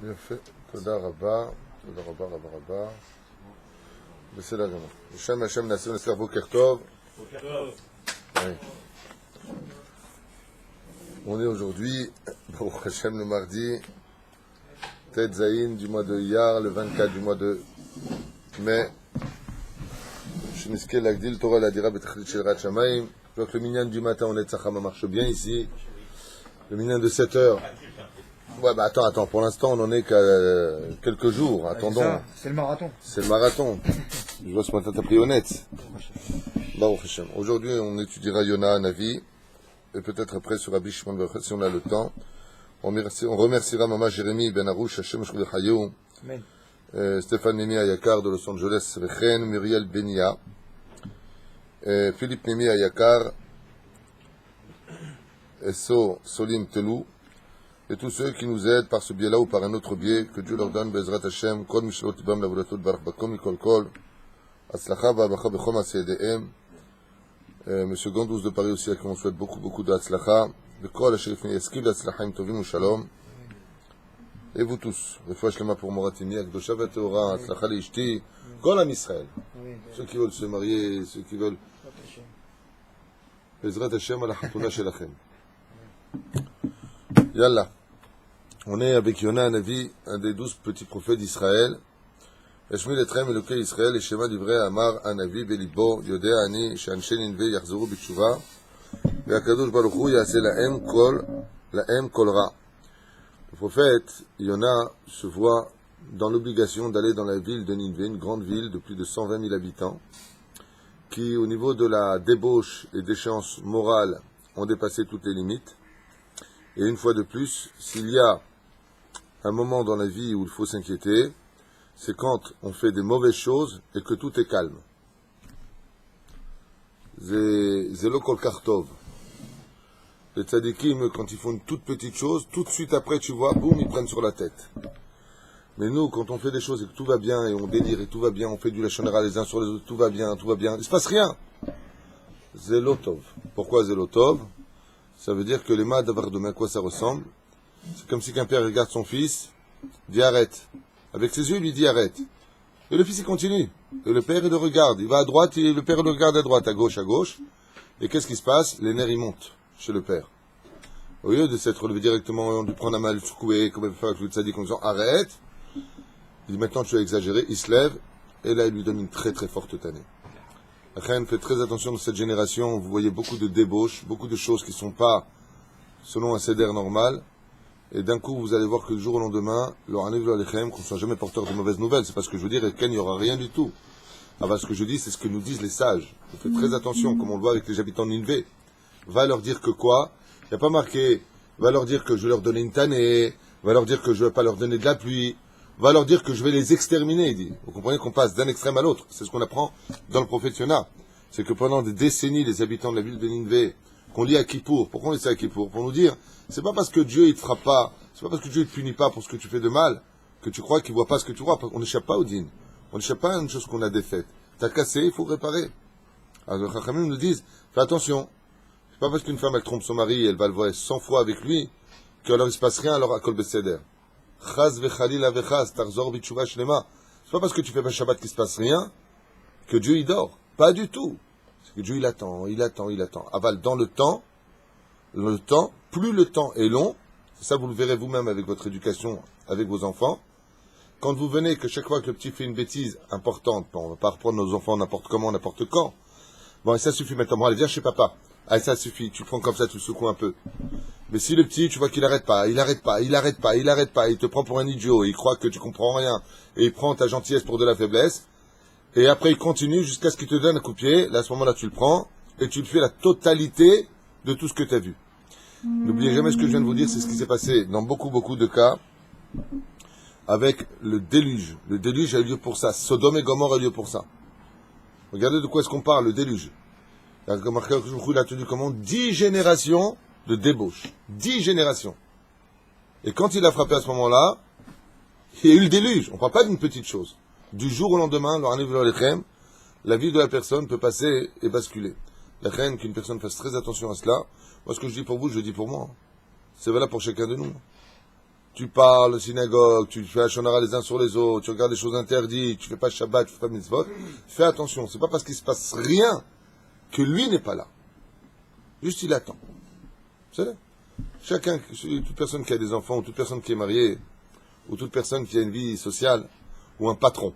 יפה, תודה רבה, תודה רבה, רבה רבה. בסדר גמור. בשם השם נעשה ונצליח בוקר טוב. Oui. On est aujourd'hui, Baruch Hashem, le mardi, Tet Zayin du mois de Iyar, le 24 du mois de mai. Sheniske l'Agdil Torah l'Adira Betachlit Shel Rat Shamayim. Je vois que le minyan du matin en Etzachama marche bien ici. Le minyan de 7 heures. Ouais, bah attends, pour l'instant on en est qu'à quelques jours, attendons. C'est le marathon. C'est le marathon. Je vois ce matin t'as pris honnête. Baruch Hashem. Aujourd'hui on étudiera Yona, Navi, et peut-être après sur Rabbi Shimon Bar Yochai si on a le temps. On remerciera Maman Jérémy Ben Arouche, Hashem Shchul Chayou, Stéphane Nemi Ayakar de Los Angeles, Rechen, Muriel Benia, Philippe Nemi Ayakar, Esso Solim Telou, et tous ceux qui nous aident par ce biais-là ou par un autre biais, que Dieu leur donne, Bezrat Hashem, Kol Mishlot Ibam Lavolatot Barak Bakom Mikol Kol, Atzlacha V'Abracha B'Chom HaSe'edehem, Monsieur Gandous de Paris aussi, à qui on souhaite beaucoup de Atzlacha, B'Kol HaSherifni Yaskiv Atzlacha Im Tovim U'Shalom, et vous tous, Refoua Shlema pour Moratini, Akdosha V'Teora, Atzlacha Leishti, Kol Am Israël, ceux qui veulent se marier, ceux qui veulent, Bezrat Hashem à la Hatuna Shelachem. Yallah. On est avec Yona Navi, un des 12 petits prophètes d'Israël. Eshmi letrem Elokei Israël, et Shema Divrei Amar Anavi Belibo, Yodea Ani, She'anshe Ninve Yachzoru B'tshuva, Ve'akadosh Baruch Hu Yaseh Lahem Kol Ra. Le prophète Yona se voit dans l'obligation d'aller dans la ville de Ninvé, une grande ville de plus de 120 000 habitants, qui, au niveau de la débauche et d'échéance morale, ont dépassé toutes les limites. Et une fois de plus, s'il y a un moment dans la vie où il faut s'inquiéter, c'est quand on fait des mauvaises choses et que tout est calme. Zelo kol kartov. Les tzadikim, quand ils font une toute petite chose, tout de suite après, tu vois, boum, ils prennent sur la tête. Mais nous, quand on fait des choses et que tout va bien, et on délire et tout va bien, on fait du lachon hara les uns sur les autres, tout va bien, il se passe rien. Zelo tov. Pourquoi zelo tov? Ça veut dire que les mains d'avoir demain, à quoi ça ressemble? C'est comme si qu'un père regarde son fils, dit arrête. Avec ses yeux, il lui dit arrête. Et le fils, il continue. Et le père, il le regarde. Il va à droite, et le père le regarde à droite, à gauche. Et qu'est-ce qui se passe? Les nerfs, ils montent chez le père. Au lieu de s'être relevé directement, on lui prend la main, le secouer, comme il fait avec le tzaddik, en disant arrête. Il dit maintenant, tu as exagéré. Il se lève, et là, il lui donne une très très forte tannée. Achen, faites très attention dans cette génération, vous voyez beaucoup de débauches, beaucoup de choses qui ne sont pas selon un céder normal, et d'un coup vous allez voir que le jour au lendemain, qu'on ne soit jamais porteur de mauvaises nouvelles, c'est pas ce que je veux dire, et qu'il n'y aura rien du tout. Alors ce que je dis, c'est ce que nous disent les sages. Faites très attention, comme on le voit avec les habitants de Ninvé. Va leur dire que quoi? Il n'y a pas marqué, va leur dire que je vais leur donner une tannée, va leur dire que je ne vais pas leur donner de la pluie, va leur dire que je vais les exterminer, il dit. Vous comprenez qu'on passe d'un extrême à l'autre. C'est ce qu'on apprend dans le prophète Yona. C'est que pendant des décennies, les habitants de la ville de Ninvé, qu'on lit à Kippour, pourquoi on lit ça à Kippour? Pour nous dire, c'est pas parce que Dieu il te frappe pas, c'est pas parce que Dieu il te punit pas pour ce que tu fais de mal, que tu crois qu'il voit pas ce que tu vois. On n'échappe pas au dîn. On n'échappe pas à une chose qu'on a défaite. T'as cassé, il faut réparer. Alors les Chachamim nous disent, fais attention. C'est pas parce qu'une femme elle trompe son mari et elle va le voir 100 fois avec lui, qu'alors il se passe rien alors à Kol Beseder. Chaz vechalila vechaz, tarzor bitshuva shlema. C'est pas parce que tu fais pas Shabbat qu'il se passe rien, que Dieu il dort. Pas du tout. C'est que Dieu il attend. Aval, dans le temps, plus le temps est long, ça vous le verrez vous-même avec votre éducation, avec vos enfants, quand vous venez, que chaque fois que le petit fait une bêtise importante, bon, on va pas reprendre nos enfants n'importe comment, n'importe quand, bon, et ça suffit maintenant, bon, allez, viens chez papa. Ah, ça suffit, tu prends comme ça, tu le secoues un peu. Mais si le petit, tu vois qu'il arrête pas, il te prend pour un idiot, il croit que tu comprends rien, et il prend ta gentillesse pour de la faiblesse, et après il continue jusqu'à ce qu'il te donne un coup de pied, là à ce moment-là tu le prends, et tu le fais la totalité de tout ce que tu as vu. N'oubliez jamais ce que je viens de vous dire, c'est ce qui s'est passé dans beaucoup de cas, avec le déluge. Le déluge a eu lieu pour ça, Sodome et Gomorrhe a eu lieu pour ça. Regardez de quoi est-ce qu'on parle, le déluge. Il a tenu comment 10 générations de débauche. 10 générations. Et quand il a frappé à ce moment-là, il y a eu le déluge. On ne parle pas d'une petite chose. Du jour au lendemain, la vie de la personne peut passer et basculer. La reine, qu'une personne fasse très attention à cela. Moi, ce que je dis pour vous, je le dis pour moi. C'est valable pour chacun de nous. tu parles synagogue, tu fais la shonara les uns sur les autres, tu regardes les choses interdites, tu fais pas Shabbat, tu fais pas mitzvot, fais attention, c'est pas parce qu'il se passe rien que lui n'est pas là. Juste il attend. C'est vrai. Chacun, toute personne qui a des enfants, ou toute personne qui est mariée, ou toute personne qui a une vie sociale, ou un patron,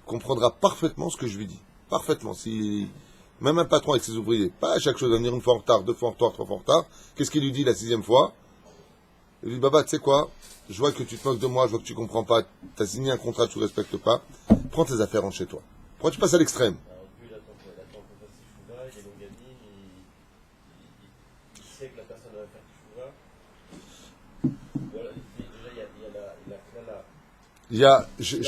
comprendra parfaitement ce que je lui dis. Parfaitement. Si, même un patron avec ses ouvriers, pas à chaque chose, venir une fois en retard, 2 fois en retard, 3 fois en retard, qu'est-ce qu'il lui dit la 6e fois? Il lui dit, Baba, tu sais quoi? Je vois que tu te moques de moi, je vois que tu comprends pas, tu as signé un contrat, tu ne respectes pas, prends tes affaires, rentre chez toi. Pourquoi tu passes à l'extrême? Que la personne va faire voilà, déjà il y a la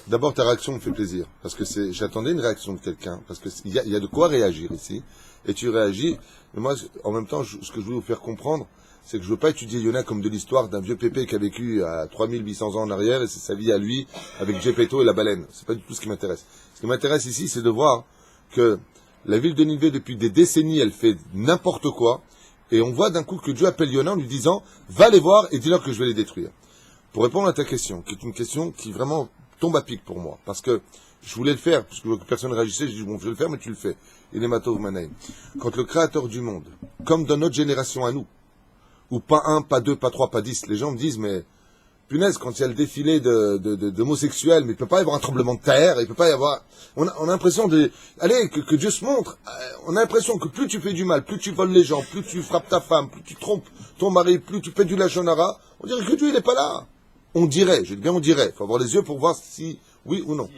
D'abord, ta réaction me fait plaisir, parce que j'attendais une réaction de quelqu'un, parce que il y a de quoi réagir ici, et tu réagis, mais moi, en même temps, ce que je veux vous faire comprendre, c'est que je veux pas étudier Yona comme de l'histoire d'un vieux pépé qui a vécu à 3800 ans en arrière, et c'est sa vie à lui, avec Gepetto et la baleine. C'est pas du tout ce qui m'intéresse. Ce qui m'intéresse ici, c'est de voir que la ville de Ninive, depuis des décennies, elle fait n'importe quoi, et on voit d'un coup que Dieu appelle Yona en lui disant, va les voir et dis-leur que je vais les détruire. Pour répondre à ta question, qui est une question qui vraiment tombe à pic pour moi, parce que je voulais le faire, puisque personne ne réagissait, j'ai dit, bon, je vais le faire, mais tu le fais. Il est Matov Manaïm. Quand le Créateur du monde, comme dans notre génération à nous, ou pas 1, pas 2, pas 3, pas 10, les gens me disent, mais punaise, quand il y a le défilé d'homosexuels, mais il peut pas y avoir un tremblement de terre, il peut pas y avoir... On a l'impression que Dieu se montre. On a l'impression que plus tu fais du mal, plus tu voles les gens, plus tu frappes ta femme, plus tu trompes ton mari, plus tu fais du lachonara, on dirait que Dieu, il n'est pas là. On dirait, je dis bien on dirait. Il faut avoir les yeux pour voir si oui ou non.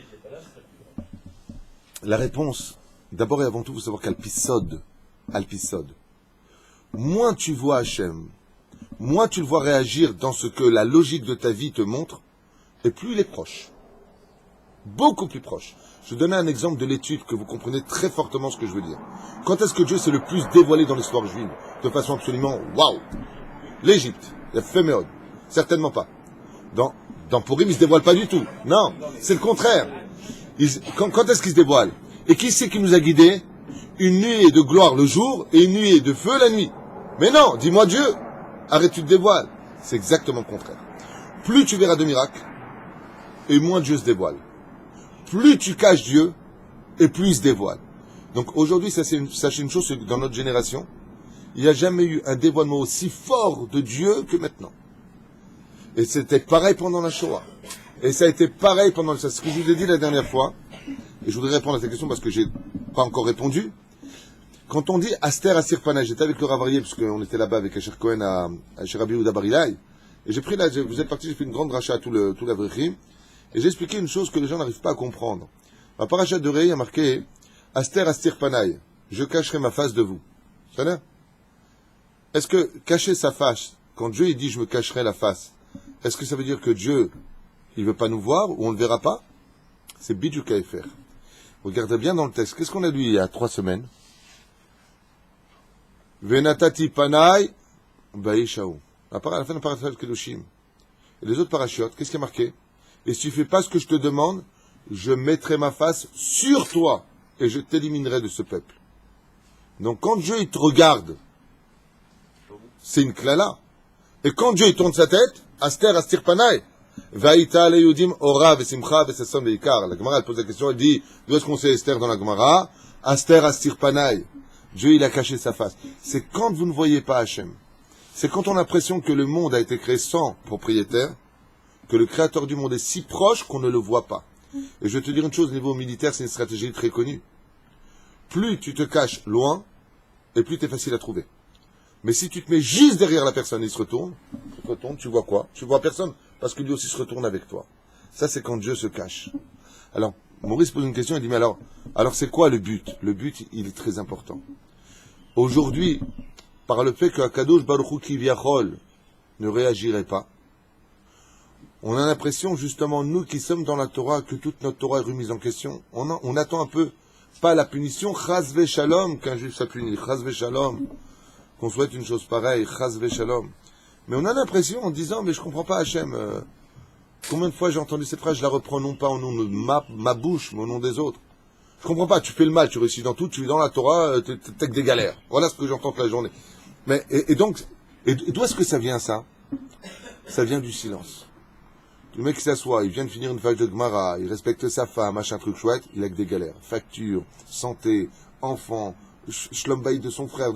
La réponse, d'abord et avant tout, il faut savoir qu'Alpisod, moins tu vois Hachem, moins tu le vois réagir dans ce que la logique de ta vie te montre, et plus il est proche. Beaucoup plus proche. Je vais donner un exemple de l'étude que vous comprenez très fortement ce que je veux dire. Quand est-ce que Dieu s'est le plus dévoilé dans l'histoire juive? De façon absolument waouh. L'Égypte, la Féméode. Certainement pas. Dans Purim, il se dévoile pas du tout. Non, c'est le contraire. Quand est-ce qu'il se dévoile? Et qui c'est qui nous a guidés? Une nuée de gloire le jour et une nuée de feu la nuit. Mais non, dis-moi Dieu, arrête, tu te dévoiles. C'est exactement le contraire. Plus tu verras de miracles, et moins Dieu se dévoile. Plus tu caches Dieu, et plus il se dévoile. Donc aujourd'hui, sachez une chose, c'est que dans notre génération, il n'y a jamais eu un dévoilement aussi fort de Dieu que maintenant. Et c'était pareil pendant la Shoah. Et ça a été pareil pendant le... C'est ce que je vous ai dit la dernière fois. Et je voudrais répondre à cette question parce que j'ai pas encore répondu. Quand on dit Aster Asir Panay, j'étais avec le Ravarié, parce qu'on était là-bas avec Asher Cohen à Rabbi Yehuda Bar Ilai. Et j'ai pris là, vous êtes parti, j'ai fait une grande rachat à tout l'Avrichim. Et j'ai expliqué une chose que les gens n'arrivent pas à comprendre. Ma parachat de Rei a marqué Aster Asir Panay, je cacherai ma face de vous. Ça va? Est-ce que cacher sa face, quand Dieu il dit je me cacherai la face, est-ce que ça veut dire que Dieu, il veut pas nous voir, ou on ne le verra pas? C'est bidou qu'à faire. Regardez bien dans le texte. Qu'est-ce qu'on a lu il y a 3 semaines? Venatati panai baïshaou. À la fin de parashat Kedoshim. Et les autres parachutes, qu'est-ce qui est marqué? Et si tu fais pas ce que je te demande, je mettrai ma face sur toi et je t'éliminerai de ce peuple. Donc quand Dieu il te regarde, c'est une klala. Et quand Dieu il tourne sa tête, Aster Astir Panay, Vaïta le Yudim Ora Vesimcha Vesasson Veikar. La Gemara elle pose la question, elle dit, d'où est-ce qu'on sait Esther dans la Gemara? Aster Astir Panay. Dieu il a caché sa face. C'est quand vous ne voyez pas Hachem. C'est quand on a l'impression que le monde a été créé sans propriétaire, que le créateur du monde est si proche qu'on ne le voit pas. Et je vais te dire une chose, au niveau militaire, c'est une stratégie très connue. Plus tu te caches loin, et plus tu es facile à trouver. Mais si tu te mets juste derrière la personne et il se retourne, tu vois quoi? Tu vois personne, parce que lui aussi se retourne avec toi. Ça, c'est quand Dieu se cache. Alors, Maurice pose une question, il dit, mais alors c'est quoi le but? Le but, il est très important. Aujourd'hui, par le fait que Akadosh Baruch Hu Kivyachol ne réagirait pas, on a l'impression, justement, nous qui sommes dans la Torah, que toute notre Torah est remise en question. On attend un peu, pas la punition, Chas ve Shalom, qu'un juif soit puni, Chas ve Shalom, qu'on souhaite une chose pareille, Chas ve Shalom. Mais on a l'impression, en disant, mais je comprends pas Hachem, combien de fois j'ai entendu cette phrase, je la reprends non pas au nom de ma bouche, mais au nom des autres. Je comprends pas, tu fais le mal, tu réussis dans tout, tu es dans la Torah, t'es que des galères. Voilà ce que j'entends toute la journée. Mais, et Et d'où est-ce que ça vient, ça? Ça vient du silence. Le mec qui s'assoit, il vient de finir une page de Gemara, il respecte sa femme, machin truc chouette, il a que des galères. Facture, santé, enfant, shlombaï de son frère.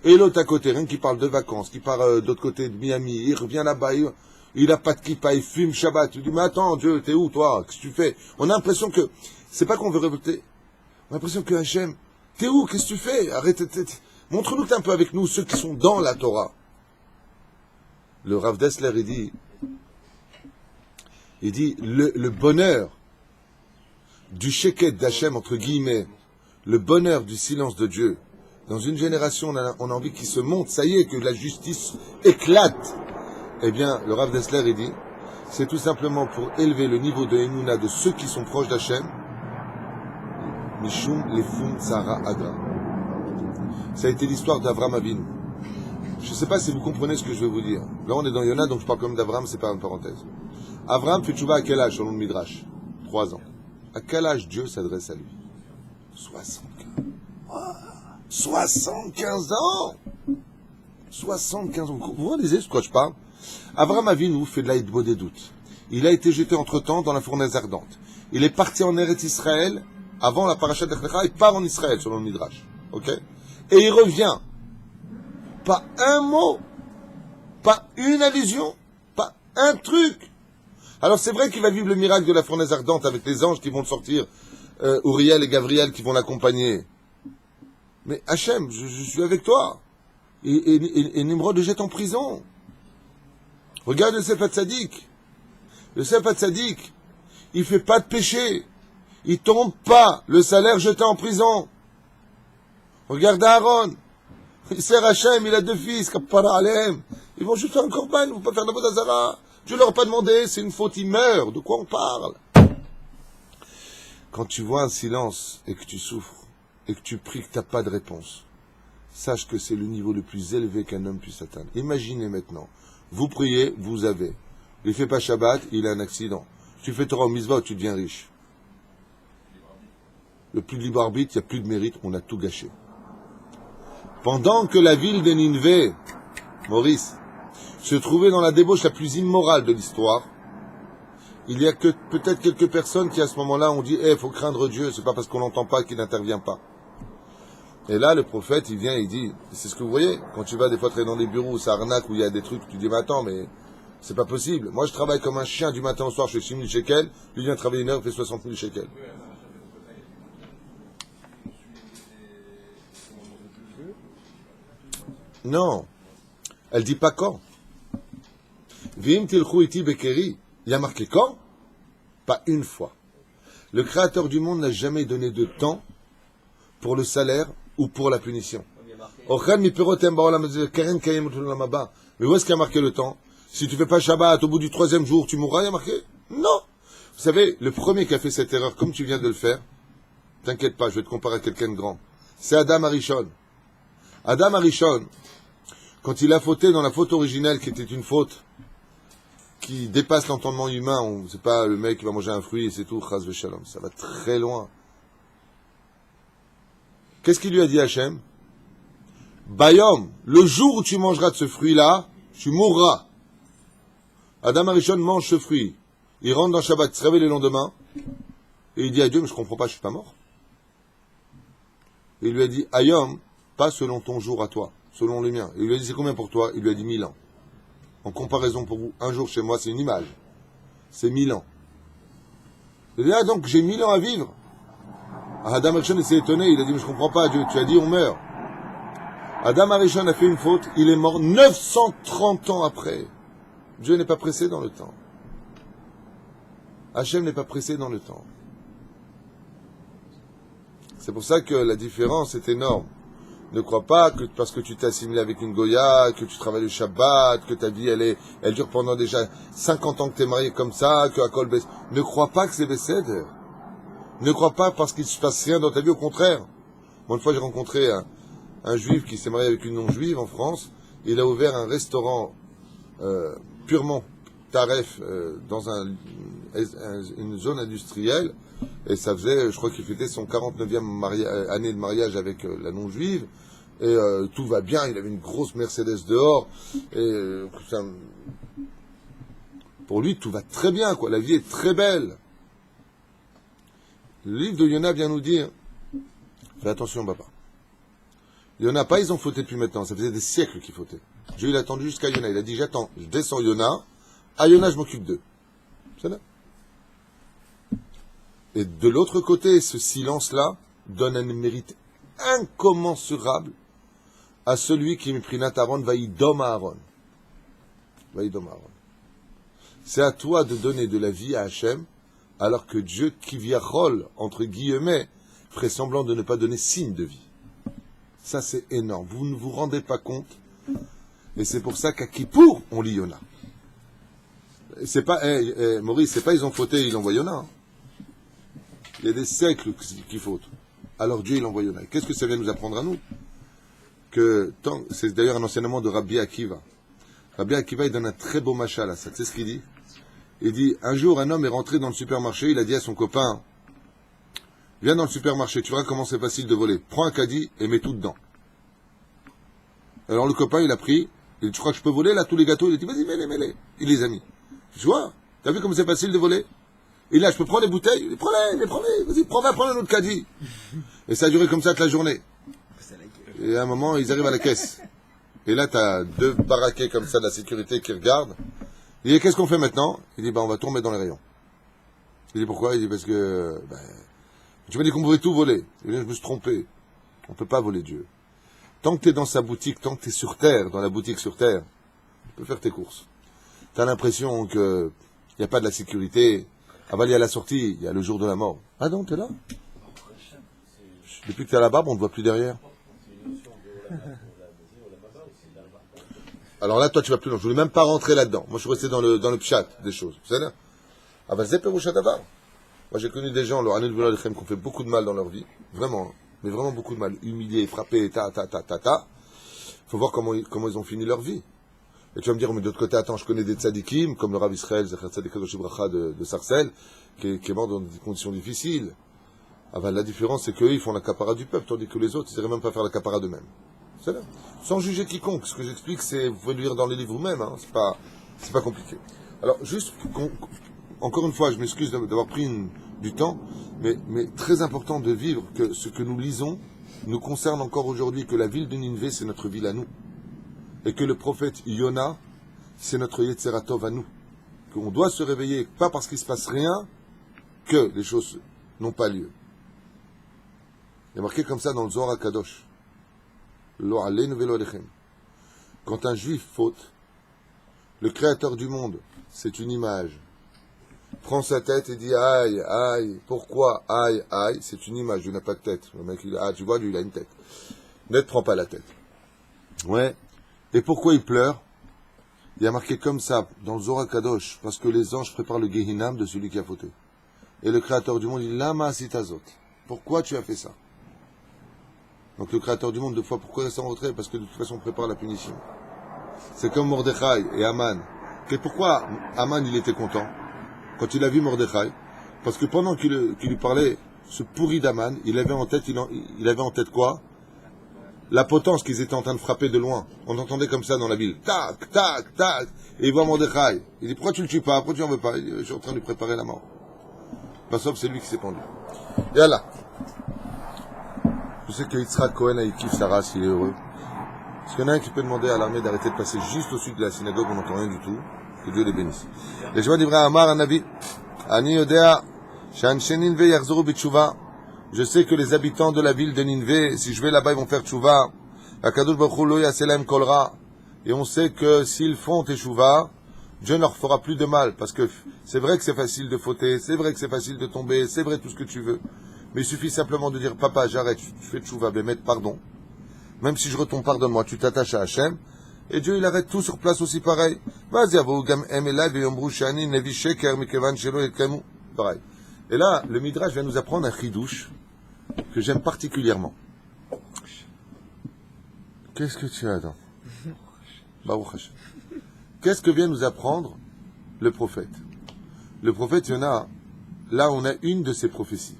Et l'autre à côté, rien qui parle de vacances, qui part d'autre côté de Miami, il revient là-bas, il a pas de kippa, il fume Shabbat. Tu dis, mais attends, Dieu, t'es où toi? Qu'est-ce que tu fais? On a l'impression que, c'est pas qu'on veut révolter, on a l'impression que Hachem, t'es où? Qu'est-ce que tu fais? Arrête, montre-nous que t'es un peu avec nous, ceux qui sont dans la Torah. Le Rav Dessler, il dit, le bonheur du sheket d'Hachem, entre guillemets, le bonheur du silence de Dieu, dans une génération, on a envie qu'il se monte, ça y est, que la justice éclate. Eh bien, le Rav Dessler, il dit, c'est tout simplement pour élever le niveau de Emouna de ceux qui sont proches d'Hachem, Mishum Lefum Tzara Adra. Ça a été l'histoire d'Avram Avinu. Je ne sais pas si vous comprenez ce que je vais vous dire. Là, on est dans Yona, donc je parle comme d'Avram, c'est pas une parenthèse. Avram fait tchouva à quel âge, selon le Midrash? 3 ans. À quel âge Dieu s'adresse à lui? 75. Oh, 75 ans! 75 ans. Vous réalisez ce que je parle? Avram Avinu fait de l'aïdbo des doutes. Il a été jeté entre-temps dans la fournaise ardente. Il est parti en Eretz Israël, avant la paracha d'Ech Lecha, il part en Israël, selon le Midrash. Ok? Et il revient. Pas un mot, pas une allusion, pas un truc. Alors c'est vrai qu'il va vivre le miracle de la fournaise ardente avec les anges qui vont sortir, Uriel et Gabriel qui vont l'accompagner. Mais Hachem, je suis avec toi. Et Nimrod le jette en prison. Regarde le Yosef Hatzadik. Le Yosef Hatzadik, il fait pas de péché. Il tombe pas. Le salaire jeté en prison. Regarde Aaron. Il sert Hachem, il a 2 fils, Kappara Alehem. Ils vont juste faire un korban, ils vont pas faire d'Avodah Zara. Dieu leur a pas demandé, c'est une faute, ils meurent. De quoi on parle? Quand tu vois un silence et que tu souffres, et que tu pries que tu n'as pas de réponse, sache que c'est le niveau le plus élevé qu'un homme puisse atteindre. Imaginez maintenant, vous priez, vous avez. Il ne fait pas Shabbat, il a un accident. Tu fais Torah au Mitzvah, tu deviens riche. Le plus libre arbitre, il n'y a plus de mérite, on a tout gâché. Pendant que la ville de Ninvé, Maurice, se trouvait dans la débauche la plus immorale de l'histoire, il y a que peut-être quelques personnes qui à ce moment-là ont dit faut craindre Dieu, c'est pas parce qu'on n'entend pas qu'il n'intervient pas. Et là, le prophète, il vient et il dit, c'est ce que vous voyez, quand tu vas des fois travailler dans des bureaux où ça arnaque, où il y a des trucs, tu dis, mais attends, mais c'est pas possible. Moi, je travaille comme un chien du matin au soir, je fais 6 000 shekels, lui vient travailler 1 heure, il fait 60 000 shekels. Non, elle dit pas quand. Vim tilchou iti bekeri. Il y a marqué quand? Pas une fois. Le Créateur du monde n'a jamais donné de temps pour le salaire ou pour la punition. Mais où est-ce qu'il y a marqué le temps? Si tu fais pas Shabbat, au bout du 3e jour, tu mourras, il y a marqué? Non. Vous savez, le premier qui a fait cette erreur, comme tu viens de le faire, t'inquiète pas, je vais te comparer à quelqu'un de grand. C'est Adam Arishon. Adam Arishon, quand il a fauté dans la faute originelle, qui était une faute qui dépasse l'entendement humain, c'est pas le mec qui va manger un fruit et c'est tout, chas v'shalom, ça va très loin. Qu'est-ce qu'il lui a dit Hachem? Bayom, le jour où tu mangeras de ce fruit-là, tu mourras. Adam Arishon mange ce fruit. Il rentre dans Shabbat, il se réveille le lendemain, et il dit à Dieu, mais je comprends pas, je suis pas mort. Et il lui a dit, Ayom, pas selon ton jour à toi, selon le mien. Et il lui a dit, c'est combien pour toi? Il lui a dit 1000 ans. En comparaison pour vous, un jour chez moi, c'est une image. C'est 1000 ans. Il dit, donc j'ai 1000 ans à vivre. Adam Arishon s'est étonné, il a dit, mais je comprends pas, Dieu, tu as dit, on meurt. Adam Arishon a fait une faute, il est mort 930 ans après. Dieu n'est pas pressé dans le temps. Hachem n'est pas pressé dans le temps. C'est pour ça que la différence est énorme. Ne crois pas que parce que tu t'es assimilé avec une Goya, que tu travailles le Shabbat, que ta vie elle dure pendant déjà 50 ans que tu es marié comme ça, que à Kol Bes. Ne crois pas que c'est Besséder. Ne crois pas parce qu'il se passe rien dans ta vie, au contraire. Moi, une fois, j'ai rencontré un juif qui s'est marié avec une non-juive en France. Il a ouvert un restaurant purement taref dans une zone industrielle. Et ça faisait, je crois qu'il fêtait son 49e année de mariage avec la non-juive. et tout va bien, il avait une grosse Mercedes dehors, et pour lui, tout va très bien, quoi. La vie est très belle. Le livre de Yona vient nous dire, fais attention, papa. Yona, pas ils ont fauté depuis maintenant, ça faisait des siècles qu'ils fautaient. Dieu, il a attendu jusqu'à Yona, il a dit, j'attends, je descends Yona, à Yona, je m'occupe d'eux. C'est là. Et de l'autre côté, ce silence-là donne un mérite incommensurable à celui qui méprinat Aaron, vaïdom Aaron. Vaïdom Aaron. C'est à toi de donner de la vie à Hachem, alors que Dieu, qui viachol, entre guillemets, ferait semblant de ne pas donner signe de vie. Ça, c'est énorme. Vous ne vous rendez pas compte. Et c'est pour ça qu'à Kippour, on lit Yona. C'est pas, Maurice, c'est pas ils ont fauté, ils envoient Yona. Hein. Il y a des siècles qui fautent. Alors Dieu, il envoie Yona. Qu'est-ce que ça vient nous apprendre à nous? C'est d'ailleurs un enseignement de Rabbi Akiva. Rabbi Akiva, il donne un très beau machal à ça. Tu sais ce qu'il dit? Il dit, un jour, un homme est rentré dans le supermarché, il a dit à son copain, viens dans le supermarché, tu verras comment c'est facile de voler. Prends un caddie et mets tout dedans. Alors le copain, il a pris, il dit, tu crois que je peux voler là, tous les gâteaux? Il a dit, vas-y, mets-les. Il les a mis. Tu vois? T'as vu comme c'est facile de voler? Et là, je peux prendre les bouteilles? Il dit, prends-les, vas-y, prends un autre caddie. Et ça a duré comme ça toute la journée. Et à un moment, ils arrivent à la caisse. Et là, t'as deux baraquets comme ça de la sécurité qui regardent. Il dit, qu'est-ce qu'on fait maintenant? Il dit, on va tomber dans les rayons. Il dit, pourquoi? Il dit, parce que, tu m'as dit qu'on pouvait tout voler. Il dit, je me suis trompé. On ne peut pas voler Dieu. Tant que tu es dans sa boutique, tant que tu es sur terre, dans la boutique sur terre, tu peux faire tes courses. Tu as l'impression qu'il n'y a pas de la sécurité. Ah, il y a la sortie, il y a le jour de la mort. Ah non, tu es là? Depuis que tu es à la barbe, on ne te voit plus derrière. Alors là, toi, tu vas plus loin. Je voulais même pas rentrer là-dedans. Moi, je suis resté dans le pshat des choses. Vous savez? Ah, c'est Perushat Davar. Moi, j'ai connu des gens, leur année de voleur qui ont fait beaucoup de mal dans leur vie. Vraiment. Mais vraiment beaucoup de mal. Humiliés, frappés, Faut voir comment ils ont fini leur vie. Et tu vas me dire, mais de l'autre côté, attends, je connais des tzadikim, comme le Rav Israël, Zecher Tzadik Kadosh Bracha de Sarcelles, qui est mort dans des conditions difficiles. Ah, la différence, c'est qu'eux, ils font la capara du peuple, tandis que les autres, ils n'iraient même pas faire la capara d'eux-mêmes. C'est là. Sans juger quiconque. Ce que j'explique, c'est, vous pouvez le lire dans les livres vous-même, hein. C'est pas compliqué. Alors, juste, encore une fois, je m'excuse d'avoir pris du temps, mais très important de vivre que ce que nous lisons nous concerne encore aujourd'hui, que la ville de Ninvé, c'est notre ville à nous. Et que le prophète Yona, c'est notre Yetzeratov à nous. Qu'on doit se réveiller, pas parce qu'il ne se passe rien, que les choses n'ont pas lieu. Il y a marqué comme ça dans le Zohar HaKadosh. Quand un juif faute, le créateur du monde, c'est une image, prend sa tête et dit aïe, aïe, pourquoi aïe, aïe, c'est une image, il n'a pas de tête. Le mec, tu vois, lui, il a une tête. Ne te prends pas la tête. Ouais. Et pourquoi il pleure? Il y a marqué comme ça, dans le Zohar Kadosh, parce que les anges préparent le Gehinam de celui qui a fauté. Et le créateur du monde dit Lama Sitazot. Pourquoi tu as fait ça? Donc le créateur du monde, deux fois, pourquoi rester en retrait? Parce que de toute façon, on prépare la punition. C'est comme Mordechai et Aman. Et pourquoi Aman, il était content quand il a vu Mordechai? Parce que pendant qu'il lui parlait, ce pourri d'Aman, il avait en tête quoi? La potence qu'ils étaient en train de frapper de loin. On entendait comme ça dans la ville. Tac, tac, tac. Et il voit Mordechai. Il dit, pourquoi tu le tues pas? Pourquoi tu en veux pas? Il dit, je suis en train de lui préparer la mort. Pas sauf c'est lui qui s'est pendu. Et là. Je sais que Yitzhak Cohen, il kiffe sa race, il est heureux. Parce qu'il y en a un qui peut demander à l'armée d'arrêter de passer juste au sud de la synagogue, on n'entend rien du tout. Que Dieu les bénisse. Et je vois d'Ivra Amar, un avis. Ani Yodea, Shanshe Ninve Yarzuru Bitshuva. Je sais que les habitants de la ville de Ninvé, si je vais là-bas, ils vont faire tchouva. Akadosh Baruch Hu lo yaselem kolra. Et on sait que s'ils font teshuva, Dieu ne leur fera plus de mal. Parce que c'est vrai que c'est facile de fauter, c'est vrai que c'est facile de tomber, c'est vrai tout ce que tu veux. Mais il suffit simplement de dire, papa, j'arrête, je fais tchouva, bémet, pardon. Même si je retombe, pardonne-moi, tu t'attaches à Hachem. Et Dieu, il arrête tout sur place aussi pareil. Vas-y, avou gam emelad veyombrou shani nevi sheker mikevan shelo etkemu. Pareil. Et là, le Midrash vient nous apprendre un chidouche que j'aime particulièrement. Qu'est-ce que tu as, Adam? Baruch Hashem. Qu'est-ce que vient nous apprendre le prophète? Le prophète Yona, là on a une de ses prophéties.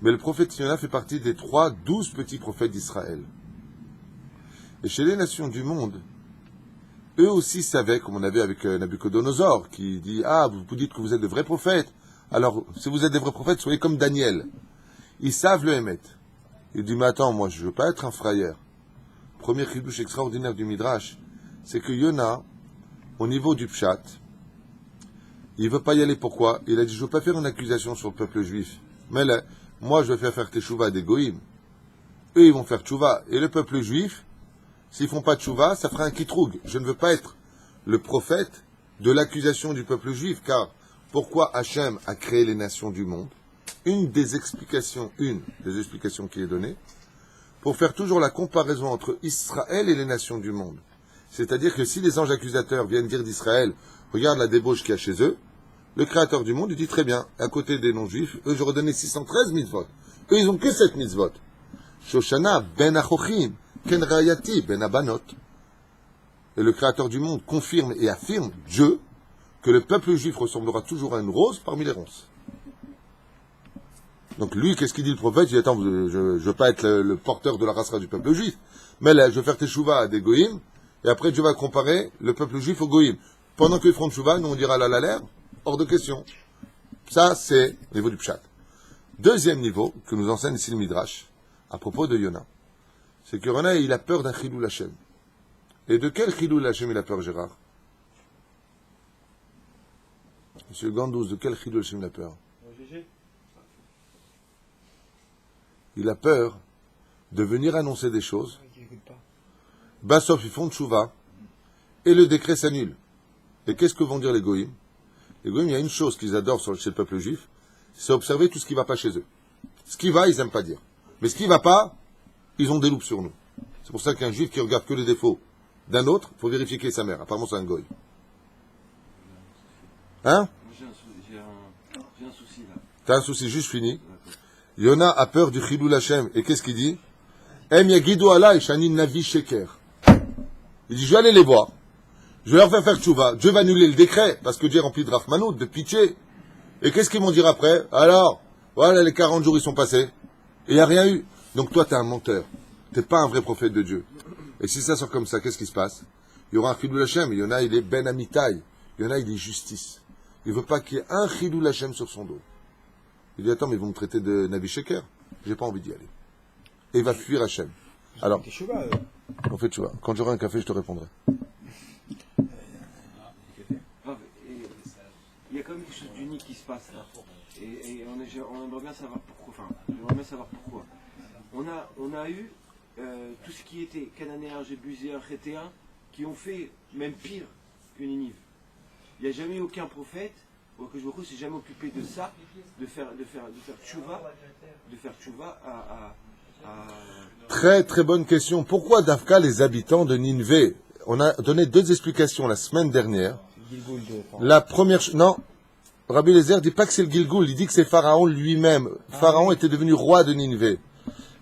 Mais le prophète Yona fait partie des 12 petits prophètes d'Israël. Et chez les nations du monde, eux aussi savaient, comme on avait avec Nabucodonosor, qui dit, ah, vous dites que vous êtes de vrais prophètes. Alors, si vous êtes des vrais prophètes, soyez comme Daniel. Ils savent le émettre. Il dit, mais attends, moi, je veux pas être un frayeur. Premier chidouche extraordinaire du Midrash, c'est que Yona, au niveau du Pshat, il veut pas y aller. Pourquoi? Il a dit, je veux pas faire une accusation sur le peuple juif. Mais là, moi, je vais faire teshuva des goïms. Eux, ils vont faire tchouva. Et le peuple juif, s'ils font pas tchouva, ça fera un kitroug. Je ne veux pas être le prophète de l'accusation du peuple juif, car pourquoi Hachem a créé les nations du monde? Une des explications qui est donnée, pour faire toujours la comparaison entre Israël et les nations du monde. C'est-à-dire que si les anges accusateurs viennent dire d'Israël, regarde la débauche qu'il y a chez eux, le créateur du monde, il dit très bien, à côté des non-juifs, eux, j'aurais donné 613 mitzvot. Eux, ils ont que 7 mitzvot. Shoshana ben achochim, ken rayati ben abanot. Et le créateur du monde confirme et affirme, Dieu, que le peuple juif ressemblera toujours à une rose parmi les ronces. Donc lui, qu'est-ce qu'il dit le prophète? Il dit, attends, je veux pas être le porteur de la race du peuple juif, mais là, je vais faire teshuva à des goïms, et après Dieu va comparer le peuple juif aux goïms. Pendant qu'ils feront teshuva, nous on dira la l'air, hors de question. Ça, c'est au niveau du pshat. Deuxième niveau, que nous enseigne ici le Midrash, à propos de Yona, c'est que Yona, il a peur d'un chilul Hashem. Et de quel chilul Hashem il a peur, Gérard? Monsieur Gandouz, de quel chilul Hashem il a peur? Il a peur de venir annoncer des choses. Bassof, ils font tchouva, et le décret s'annule. Et qu'est-ce que vont dire les goïms? Les goïms, il y a une chose qu'ils adorent chez le peuple juif, c'est observer tout ce qui ne va pas chez eux. Ce qui va, ils n'aiment pas dire. Mais ce qui ne va pas, ils ont des loupes sur nous. C'est pour ça qu'un juif qui regarde que les défauts d'un autre, il faut vérifier qui est sa mère. Apparemment, c'est un goï. Hein? J'ai un souci là. T'as un souci, juste fini. Yona a peur du chilul Hashem. Et qu'est-ce qu'il dit? Em yagidu alay shani navi sheker. Il dit, je vais aller les voir. Je vais leur faire tchouva. Dieu va annuler le décret, parce que Dieu est rempli de rachmanout, de pitié. Et qu'est-ce qu'ils vont dire après? Alors, voilà, les 40 jours, ils sont passés. Et il n'y a rien eu. Donc toi, tu es un menteur. Tu n'es pas un vrai prophète de Dieu. Et si ça sort comme ça, qu'est-ce qui se passe? Il y aura un chilul Hashem. Il y en a, il est ben amitai. Il y en a, il est justice. Il ne veut pas qu'il y ait un chilul Hashem sur son dos. Il dit, attends, mais ils vont me traiter de Navi Sheker. J'ai pas envie d'y aller. Et il va fuir Hachem. Alors, on fait tchouva. Quand j'aurai un café, je te répondrai. Il y a quand même quelque chose d'unique qui se passe là. Et on aimerait bien savoir pourquoi. Enfin, j'aimerais bien savoir pourquoi. On a eu tout ce qui était cananéens, jébuséens, chétéens, qui ont fait même pire que Ninive. Il n'y a jamais eu aucun prophète que je ne s'est jamais occupé de ça, de faire tchouva à... Très très bonne question. Pourquoi Dafka, les habitants de Ninvé? On a donné deux explications la semaine dernière. La première... Non, Rabbi Lézer dit pas que c'est le Gilgoul, il dit que c'est Pharaon lui-même. Pharaon était devenu roi de Ninvé.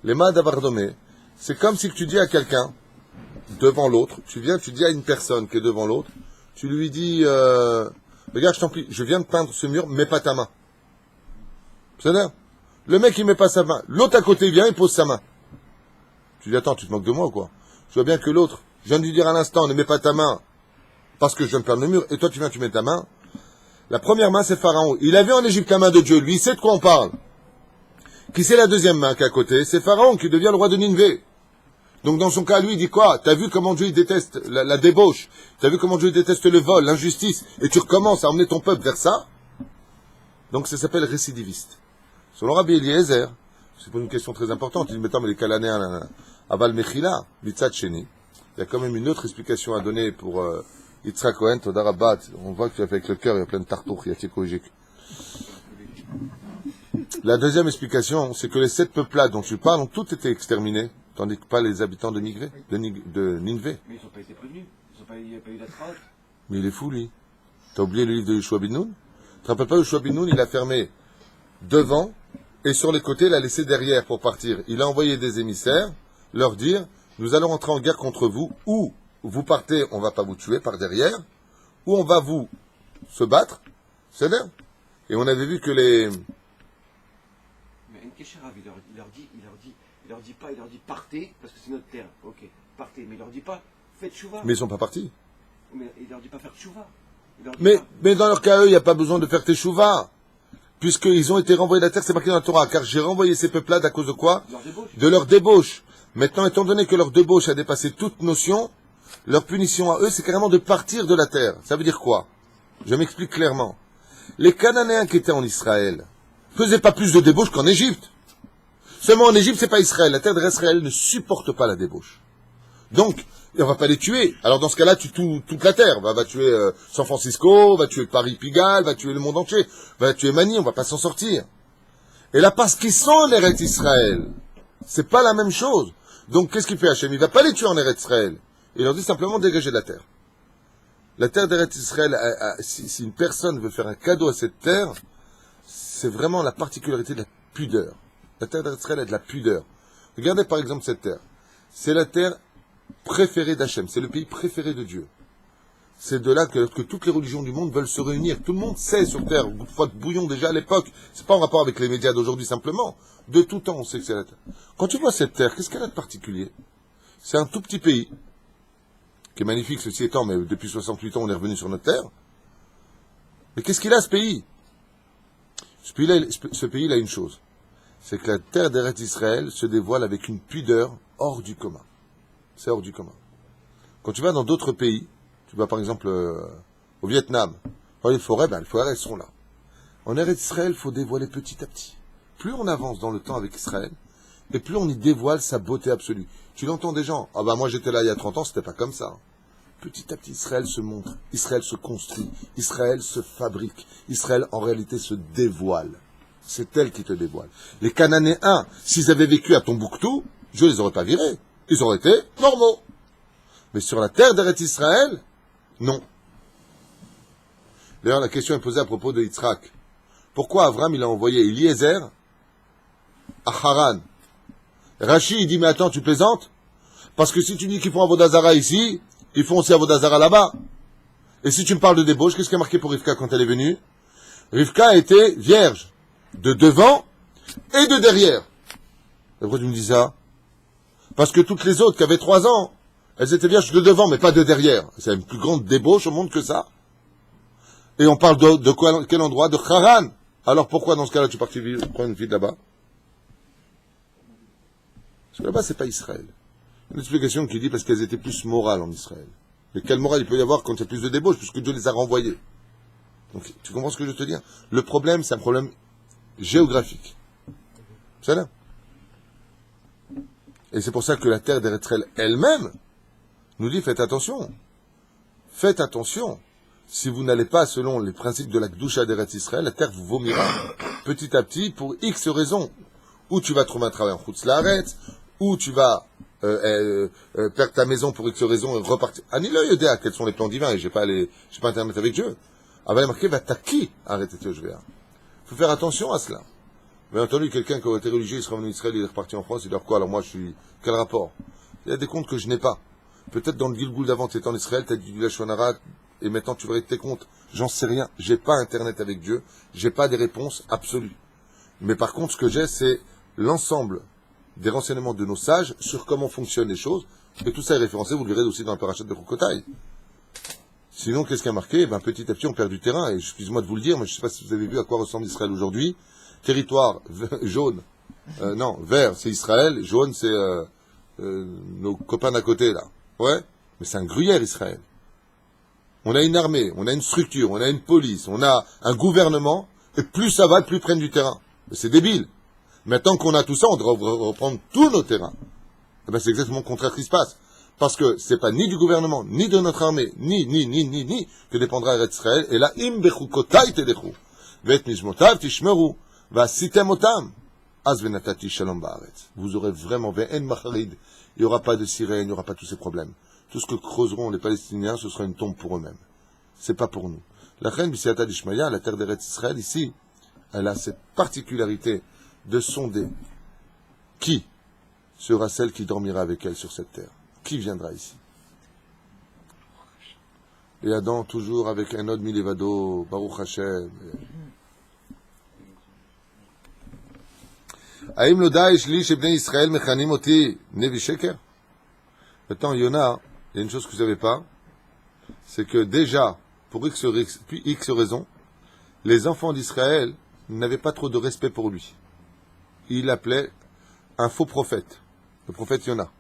Les mains d'Avardomé, c'est comme si tu dis à quelqu'un, devant l'autre, tu dis à une personne qui est devant l'autre, tu lui dis... regarde, je t'en prie, je viens de peindre ce mur, mets pas ta main. C'est-à-dire, le mec, il met pas sa main. L'autre à côté vient, il pose sa main. Tu dis, attends, tu te moques de moi ou quoi? Je vois bien que l'autre, je viens de lui dire à l'instant, ne mets pas ta main, parce que je viens de peindre le mur, et toi, tu viens, tu mets ta main. La première main, c'est Pharaon. Il avait en Égypte la main de Dieu, lui, il sait de quoi on parle. Qui c'est la deuxième main qui est à côté? C'est Pharaon qui devient le roi de Ninvé. Donc dans son cas, lui, il dit quoi? T'as vu comment Dieu il déteste la débauche? T'as vu comment Dieu déteste le vol, l'injustice? Et tu recommences à emmener ton peuple vers ça? Donc ça s'appelle récidiviste. Selon Rabbi Eliezer, c'est une question très importante. Il dit, mais les Cananéens, Aval Mechila, Mitzat Sheni. Il y a quand même une autre explication à donner pour Yitzhak Cohen, Todarabat. On voit que tu as fait avec le cœur, il y a plein de tartours, il y a Tchékoïjik. La deuxième explication, c'est que les 7 peuples-là dont tu parles ont tous été exterminés, tandis que pas les habitants de Ninvé. Mais ils n'ont pas été prévenus. Il n'y a pas eu la trace. Mais il est fou, lui. T'as oublié le livre de Yoshua bin Nun? Tu te rappelles pas, Yoshua bin Nun, il a fermé devant, et sur les côtés, il a laissé derrière pour partir. Il a envoyé des émissaires, leur dire, nous allons entrer en guerre contre vous, ou vous partez, on va pas vous tuer par derrière, ou on va vous se battre, c'est bien. Et on avait vu que les... Mais Nkesherav, il leur dit partez, parce que c'est notre terre. Ok. partez. Mais il leur dit pas, faites chouva. Mais ils sont pas partis. Mais il leur dit pas faire chouva. Mais dans leur cas, eux, il n'y a pas besoin de faire teshuva. Puisqu'ils ont été renvoyés de la terre, c'est marqué dans la Torah. Car j'ai renvoyé ces peuples-là à cause de quoi? De leur débauche. Maintenant, étant donné que leur débauche a dépassé toute notion, leur punition à eux, c'est carrément de partir de la terre. Ça veut dire quoi? Je m'explique clairement. Les Cananéens qui étaient en Israël faisaient pas plus de débauche qu'en Égypte. Seulement en Égypte, c'est pas Israël. La terre d'Israël ne supporte pas la débauche. Donc, on va pas les tuer. Alors dans ce cas-là, tu tues toute la terre. Va tuer San Francisco, va tuer Paris-Pigalle, va tuer le monde entier, va tuer Manille, on va pas s'en sortir. Et là, parce qu'ils sont en Eretz Israël, c'est pas la même chose. Donc qu'est-ce qu'il fait Hachem? Il va pas les tuer en Eretz Israël. Il leur dit simplement de dégager de la terre. La terre d'Eretz Israël, si une personne veut faire un cadeau à cette terre, c'est vraiment la particularité de la pudeur. La terre d'Eretz Israël a de la pudeur. Regardez par exemple cette terre. C'est la terre préférée d'Hachem. C'est le pays préféré de Dieu. C'est de là que toutes les religions du monde veulent se réunir. Tout le monde sait sur terre, une fois de bouillon déjà à l'époque. C'est pas en rapport avec les médias d'aujourd'hui simplement. De tout temps, on sait que c'est la terre. Quand tu vois cette terre, qu'est-ce qu'elle a de particulier? C'est un tout petit pays, qui est magnifique ceci étant, mais depuis 68 ans on est revenu sur notre terre. Mais qu'est-ce qu'il a ce pays? Ce pays-là a une chose. C'est que la terre d'Eretz Israël se dévoile avec une pudeur hors du commun. C'est hors du commun. Quand tu vas dans d'autres pays, tu vas par exemple au Vietnam, les forêts, les forêts elles sont là. En Eretz Israël, il faut dévoiler petit à petit. Plus on avance dans le temps avec Israël, et plus on y dévoile sa beauté absolue. Tu l'entends des gens, moi j'étais là il y a 30 ans, c'était pas comme ça. Petit à petit, Israël se montre, Israël se construit, Israël se fabrique, Israël en réalité se dévoile. C'est elle qui te dévoile. Les Cananéens, s'ils avaient vécu à Tombouctou, Dieu les aurait pas virés. Ils auraient été normaux. Mais sur la terre d'Eretz Israël, non. D'ailleurs, la question est posée à propos de Yitzhak. Pourquoi Avram, il a envoyé Eliezer à Haran? Rashi, il dit, mais attends, tu plaisantes? Parce que si tu dis qu'ils font Avodazara ici, ils font aussi Avodazara là-bas. Et si tu me parles de débauche, qu'est-ce qui a marqué pour Rivka quand elle est venue? Rivka était vierge, de devant et de derrière. Et pourquoi tu me dis ça? Parce que toutes les autres qui avaient 3 ans, elles étaient vierges de devant, mais pas de derrière. C'est une plus grande débauche au monde que ça. Et on parle de quoi, quel endroit? De Haran. Alors pourquoi dans ce cas-là tu partis prendre une fille de là-bas? Parce que là-bas c'est pas Israël. Une explication qui dit parce qu'elles étaient plus morales en Israël. Mais quelle morale il peut y avoir quand il y a plus de débauche, puisque Dieu les a renvoyées? Donc tu comprends ce que je veux te dire? Le problème, c'est un problème géographique. C'est là. Et c'est pour ça que la terre d'Eretz Israël elle-même nous dit faites attention. Faites attention. Si vous n'allez pas selon les principes de la Gdusha d'Eretz Israël, la terre vous vomira petit à petit pour X raisons. Ou tu vas trouver un travail en Chutz Laaretz, ou tu vas perdre ta maison pour X raisons et repartir. Anila Yodea, quels sont les plans divins, et j'ai pas internet avec Dieu. Avait marqué va taki arrêtez Il faut faire attention à cela. Bien entendu, quelqu'un qui aurait été religieux, il sera venu en Israël, il est reparti en France, il dit quoi? Alors moi, quel rapport? Il y a des comptes que je n'ai pas. Peut-être dans le Gilgoul d'avant, tu étais en Israël, tu as dit du Lachon Hara, et maintenant tu vérifies tes comptes. J'en sais rien. J'ai pas Internet avec Dieu. J'ai pas des réponses absolues. Mais par contre, ce que j'ai, c'est l'ensemble des renseignements de nos sages sur comment fonctionnent les choses. Et tout ça est référencé, vous le verrez aussi dans la parachute de Kokotai. Sinon, qu'est-ce qui a marqué? Petit à petit, on perd du terrain. Et excuse-moi de vous le dire, mais je ne sais pas si vous avez vu à quoi ressemble Israël aujourd'hui. Territoire jaune, non, vert, c'est Israël, jaune, c'est nos copains d'à côté, là. Ouais, mais c'est un gruyère, Israël. On a une armée, on a une structure, on a une police, on a un gouvernement, et plus ça va, plus ils prennent du terrain. Mais c'est débile. Maintenant qu'on a tout ça, on devrait reprendre tous nos terrains. Et c'est exactement le contraire qui se passe. Parce que c'est pas ni du gouvernement, ni de notre armée, ni, que dépendra Eretz Israël, et là, im bechukotai tedechu, vet mishmotav tishmeru, va sitem otam, az venatati shalom ba'aretz. Vous aurez vraiment, ve'en macharid, il n'y aura pas de sirène, il n'y aura pas tous ces problèmes. Tout ce que creuseront les Palestiniens, ce sera une tombe pour eux-mêmes. C'est pas pour nous. La reine Bisiata d'Ishmaïa, la terre d'Eretz Israël, ici, elle a cette particularité de sonder qui sera celle qui dormira avec elle sur cette terre. Qui viendra ici? Et Adam, toujours avec un autre milevado, Baruch Hashem. Aïm lo da'ish li shebnei Israël mechanim oti nevi sheker? Maintenant, Yona, il y a une chose que vous ne savez pas, c'est que déjà, pour X raisons, les enfants d'Israël n'avaient pas trop de respect pour lui. Il l'appelait un faux prophète, le prophète Yona.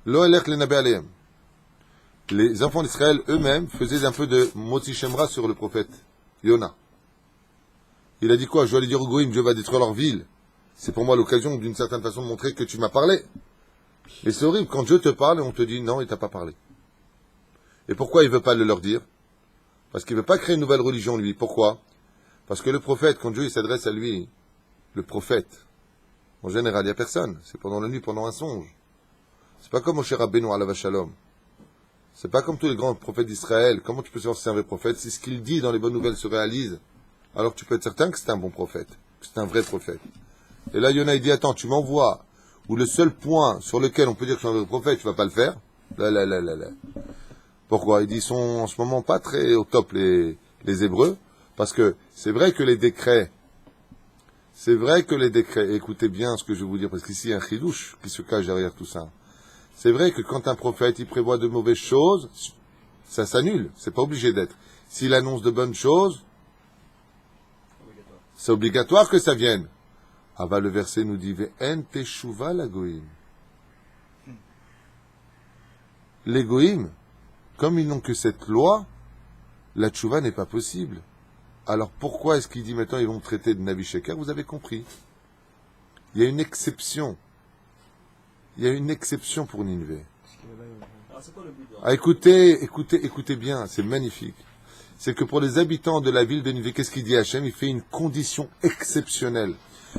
Lo elech le nabe aleim. Les enfants d'Israël eux-mêmes faisaient un peu de motzi shemra sur le prophète Yona. Il a dit quoi? Je dois aller dire au Goïm, Dieu va détruire leur ville. C'est pour moi l'occasion d'une certaine façon de montrer que tu m'as parlé. Et c'est horrible quand Dieu te parle et on te dit non, il t'a pas parlé. Et pourquoi il veut pas le leur dire? Parce qu'il veut pas créer une nouvelle religion lui. Pourquoi? Parce que le prophète, quand Dieu il s'adresse à lui, le prophète, en général, il n'y a personne. C'est pendant la nuit, pendant un songe. C'est pas comme Moshe Rabbeinu alav shalom. C'est pas comme tous les grands prophètes d'Israël. Comment tu peux savoir si c'est un vrai prophète? Si ce qu'il dit dans les bonnes nouvelles se réalise, alors tu peux être certain que c'est un bon prophète, que c'est un vrai prophète. Et là, Yona, il dit, attends, tu m'envoies, ou le seul point sur lequel on peut dire que c'est un vrai prophète, tu vas pas le faire. Là. Pourquoi? Ils sont en ce moment pas très au top, les Hébreux, parce que c'est vrai que les décrets, écoutez bien ce que je vais vous dire, parce qu'ici, il y a un chidouche qui se cache derrière tout ça. C'est vrai que quand un prophète, il prévoit de mauvaises choses, ça s'annule, c'est pas obligé d'être. S'il annonce de bonnes choses, c'est obligatoire que ça vienne. Ah bah le verset nous dit Ve'en teshuva la goïm. Les goïm, comme ils n'ont que cette loi, la tchouva n'est pas possible. Alors pourquoi est-ce qu'il dit maintenant ils vont traiter de Navi Sheker? Vous avez compris. Il y a une exception. Il y a une exception pour Nineveh. Ah, écoutez bien, c'est magnifique. C'est que pour les habitants de la ville de Nineveh, qu'est-ce qu'il dit Hachem? Il fait une condition exceptionnelle.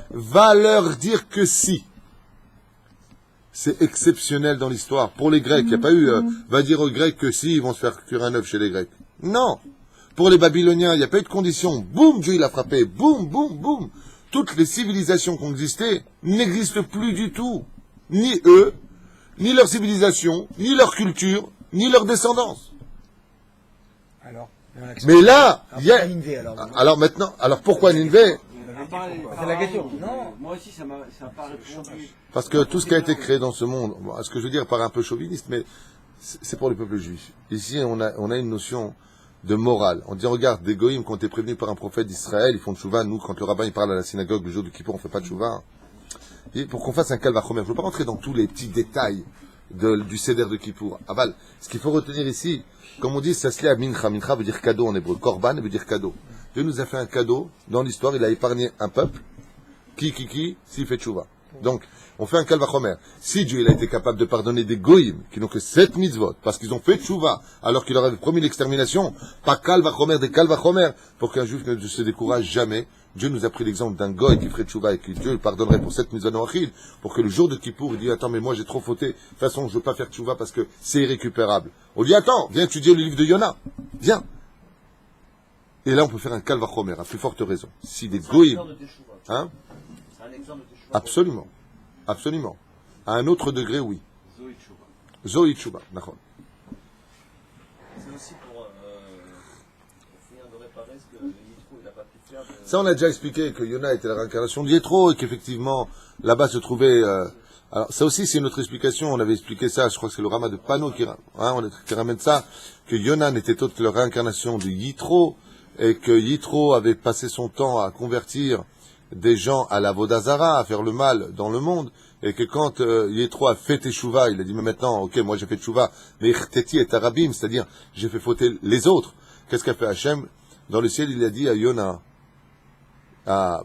Va leur dire que si. C'est exceptionnel dans l'histoire. Pour les Grecs, il n'y a pas eu, va dire aux Grecs que si, ils vont se faire cuire un œuf chez les Grecs. Non. Pour les Babyloniens, il n'y a pas eu de condition. Boum, Dieu il a frappé. Boum, boum, boum. Toutes les civilisations qui ont existé n'existent plus du tout. Ni eux, ni leur civilisation, ni leur culture, ni leur descendance. Alors, mais là, il y a... alors maintenant, pourquoi Nineveh? C'est la question. Non. Moi aussi, ça m'a pas répondu. Parce que tout ce qui a été créé dans ce monde, ce que je veux dire paraît un peu chauviniste, mais c'est pour le peuple juif. Ici, on a une notion de morale. On dit, regarde, des goïms qui ont été prévenus par un prophète d'Israël, ils font de tchouva. Nous, quand le rabbin il parle à la synagogue le jour du Kippour, on fait pas de tchouva. Et pour qu'on fasse un calvachomer, je ne veux pas rentrer dans tous les petits détails du Seder de Kippour. Aval, ce qu'il faut retenir ici, comme on dit, ça se lit à mincha. Mincha veut dire cadeau en hébreu. Korban veut dire cadeau. Dieu nous a fait un cadeau. Dans l'histoire, il a épargné un peuple. S'il fait tchouva. Donc, on fait un kalvachomer. Si Dieu il a été capable de pardonner des goïms qui n'ont que 7 mitzvot, parce qu'ils ont fait tchouva, alors qu'il leur avait promis l'extermination, pas kalvachomer, des kalvachomer, pour qu'un juif ne se décourage jamais. Dieu nous a pris l'exemple d'un goy qui ferait tchouva et que Dieu le pardonnerait pour 7 mitzvot noachid, pour que le jour de Kippour, il dit, attends, mais moi j'ai trop fauté, de toute façon, je veux pas faire tchouva parce que c'est irrécupérable. On dit, attends, viens étudier le livre de Yona. Viens. Et là, on peut faire un kalvachomer, à plus forte raison. Si des goïms, hein? Absolument. Absolument. À un autre degré, oui. Zoï Tchouba, d'accord. C'est aussi pour finir de réparer ce que Yitro n'a pas pu faire. Ça, on a déjà expliqué que Yona était la réincarnation de Yitro et qu'effectivement, là-bas se trouvait... alors, ça aussi, c'est une autre explication. On avait expliqué ça, je crois que c'est le Rama de Pano qui ramène ça, que Yona n'était autre que la réincarnation de Yitro et que Yitro avait passé son temps à convertir des gens à la Vodazara, à faire le mal dans le monde, et que quand Yitro a fait Teshuvah, il a dit, mais maintenant, ok, moi j'ai fait Teshuvah, mais Teti et Arabim, c'est-à-dire, j'ai fait fauter les autres. Qu'est-ce qu'a fait Hachem? Dans le ciel, il a dit à Yona, à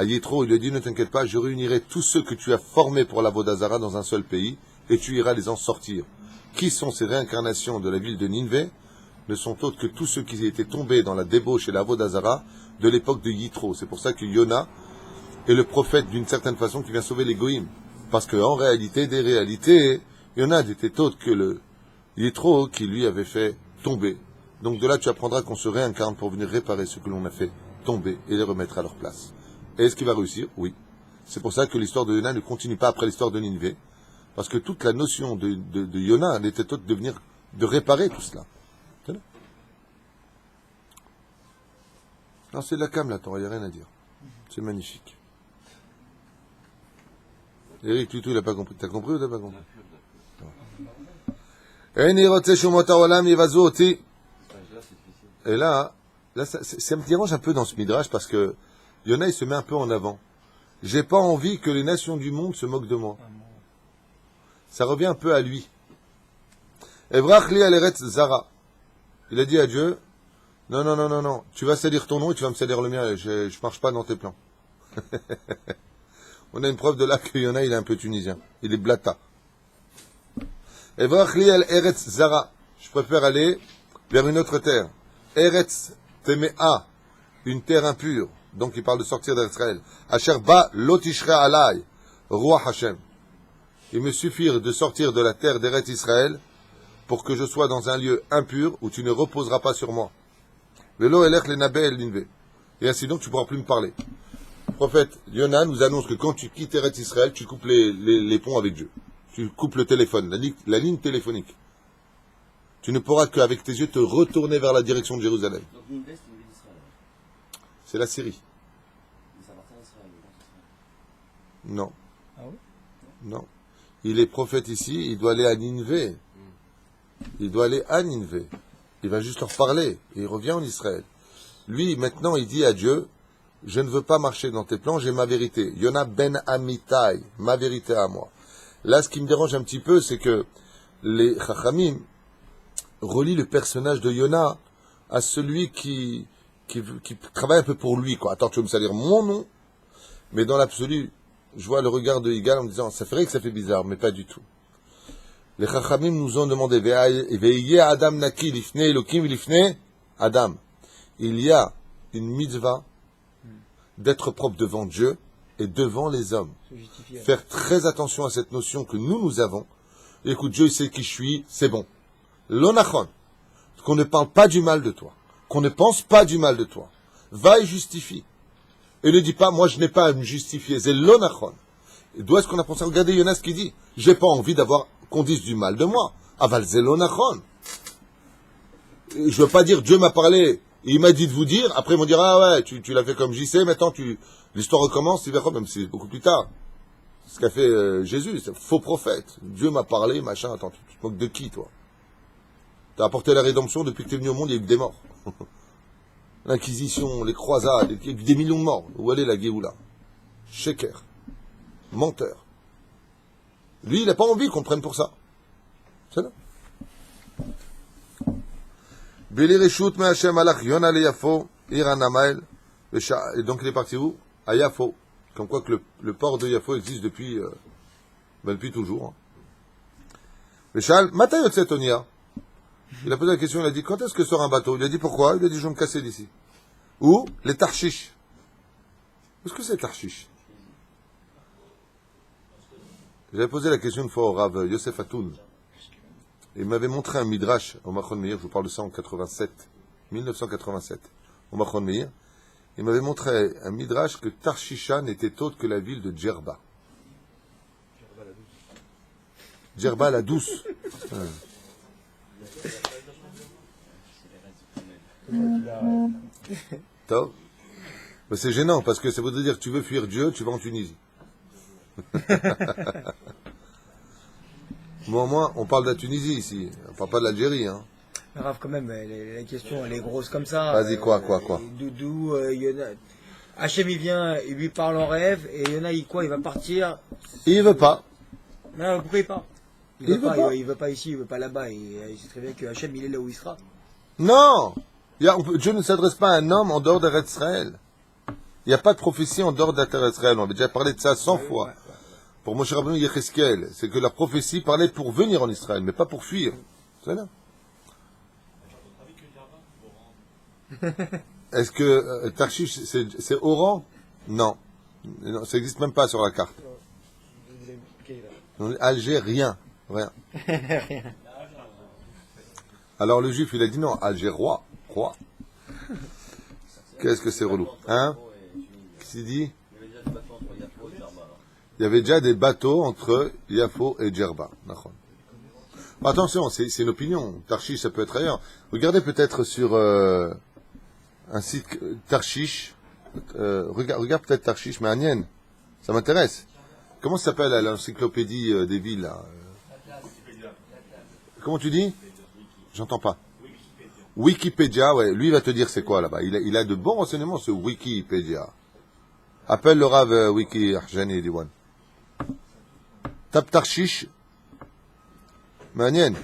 Yitro, il lui a dit, ne t'inquiète pas, je réunirai tous ceux que tu as formés pour la Vodazara dans un seul pays, et tu iras les en sortir. Qui sont ces réincarnations de la ville de Nineveh? Ne sont autres que tous ceux qui étaient tombés dans la débauche et la Vodazara de l'époque de Yitro. C'est pour ça que Yona est le prophète d'une certaine façon qui vient sauver les goïms. Parce qu'en réalité, des réalités, Yona n'était autre que le Yitro qui lui avait fait tomber. Donc de là, tu apprendras qu'on se réincarne pour venir réparer ce que l'on a fait tomber et les remettre à leur place. Et est-ce qu'il va réussir? Oui. C'est pour ça que l'histoire de Yona ne continue pas après l'histoire de Nineveh. Parce que toute la notion de Yona n'était autre de réparer tout cela. Non, c'est de la cam, là, il n'y a rien à dire. C'est magnifique. Eric, Tutu, il n'a pas compris. T'as compris ou t'as pas compris? Eni rotse shumot haolam yivazu oti. Et là, ça me dérange un peu dans ce midrash parce que Yona il se met un peu en avant. J'ai pas envie que les nations du monde se moquent de moi. Ça revient un peu à lui. Evrach li al eretz zara. Il a dit à Dieu, non, tu vas salir ton nom et tu vas me salir le mien, je marche pas dans tes plans. On a une preuve de là que Yona il est un peu tunisien. Il est blata. Evrach li al eretz zara. Je préfère aller vers une autre terre. Eretz temea, une terre impure. Donc il parle de sortir d'Israël. Asher ba lotishra alay, roi Hashem. Il me suffit de sortir de la terre d'Eretz Israël pour que je sois dans un lieu impur où tu ne reposeras pas sur moi. Velo elech le nabe el ninve. Et ainsi donc tu ne pourras plus me parler. Le prophète Yona nous annonce que quand tu quittes Eretz Israël, tu coupes les ponts avec Dieu. Tu coupes le téléphone, la ligne téléphonique. Tu ne pourras qu'avec tes yeux te retourner vers la direction de Jérusalem. Donc Nineveh, c'est une ville d'Israël. C'est la Syrie. Mais ça appartient à Israël. Non. Ah oui? Non. Il est prophète ici, il doit aller à Nineveh. Il doit aller à Nineveh. Il va juste leur parler. Et il revient en Israël. Lui, maintenant, il dit à Dieu, je ne veux pas marcher dans tes plans, j'ai ma vérité. Yona ben Amitai, ma vérité à moi. Là, ce qui me dérange un petit peu, c'est que les Chachamim relient le personnage de Yona à celui qui travaille un peu pour lui, quoi. Attends, tu veux me salir mon nom? Mais dans l'absolu, je vois le regard de Yigal en me disant, ça ferait que ça fait bizarre, mais pas du tout. Les Chachamim nous ont demandé, Ve'ye Adam naki lifne Elokim lifne Adam. Il y a une mitzvah d'être propre devant Dieu et devant les hommes. Faire très attention à cette notion que nous avons. Écoute, Dieu sait qui je suis, c'est bon. L'onachon, qu'on ne parle pas du mal de toi, qu'on ne pense pas du mal de toi. Va et justifie. Et ne dis pas, moi je n'ai pas à me justifier, c'est l'onachon. D'où est-ce qu'on a pensé? Regardez Yonas qui dit, j'ai pas envie d'avoir qu'on dise du mal de moi. Aval c'est l'onachon. Je veux pas dire, Dieu m'a parlé, il m'a dit de vous dire, après ils vont dire, ah ouais, tu l'as fait comme j'y sais, maintenant l'histoire recommence, tu verras, même si c'est beaucoup plus tard. Ce qu'a fait Jésus, c'est un faux prophète. Dieu m'a parlé, machin, attends, tu te moques de qui, toi? T'as apporté la rédemption, depuis que t'es venu au monde, il y a eu des morts. L'Inquisition, les croisades, il y a eu des millions de morts. Où est la Géoula? Sheker. Menteur. Lui, il n'a pas envie qu'on prenne pour ça. C'est là. Beli Reshut me Hashem alach Yona le Yafo, Iran Amael. Et donc il est parti où? À Yafo. Comme quoi que le port de Yafo existe depuis toujours. Veshal, Mata Yotzet Onia. Il a posé la question, il a dit, quand est-ce que sort un bateau? Il a dit, pourquoi? Il a dit, je vais me casser d'ici. Où? Les Tarshish. Qu'est-ce que c'est Tarshish? J'avais posé la question une fois au Rav Yosef Atoun. Il m'avait montré un midrash au Machon Meir, je vous parle de ça en 1987, au Machon Meir. Il m'avait montré un midrash que Tarshisha n'était autre que la ville de Djerba. Djerba la douce. Top. Mais c'est gênant parce que ça veut dire que tu veux fuir Dieu, tu vas en Tunisie. Moi, au moins, on parle de la Tunisie ici, on parle pas de l'Algérie. Hein. Grave quand même, la question elle est grosse comme ça. Vas-y, quoi. D'où Yona. Hachem il vient, il lui parle en rêve et Yona il va partir. Il veut pas. Non, pourquoi il part? Il veut pas ici, il veut pas là-bas. Il sait très bien que Hachem il est là où il sera. Non, Dieu ne s'adresse pas à un homme en dehors d'Eretz Israël. Il n'y a pas de prophétie en dehors d'Eretz Israël. On avait déjà parlé de ça 100 fois. Ouais. Pour Moshe Rabbeinu Yecheskel, c'est que la prophétie parlait pour venir en Israël, mais pas pour fuir. C'est là. Est-ce que Tarshish, c'est Oran? Non. Non, ça n'existe même pas sur la carte. Alger, rien. Alors le juif, il a dit non, Alger, roi. Qu'est-ce que c'est relou? Hein? Qu'est-ce qu'il dit? Il y avait déjà des bateaux entre Yafo et Djerba. Attention, c'est une opinion. Tarshish, ça peut être ailleurs. Regardez peut-être sur un site Tarshish. Regarde peut-être Tarshish, mais Agnen. Ça m'intéresse. Comment ça s'appelle l'encyclopédie des villes là? Comment tu dis? J'entends pas. Wikipédia, ouais. Lui, il va te dire c'est quoi là-bas. Il a de bons renseignements, ce Wikipédia. Appelle le Rav Wiki Arjani Diwan. Tape Tarshish. Manienne.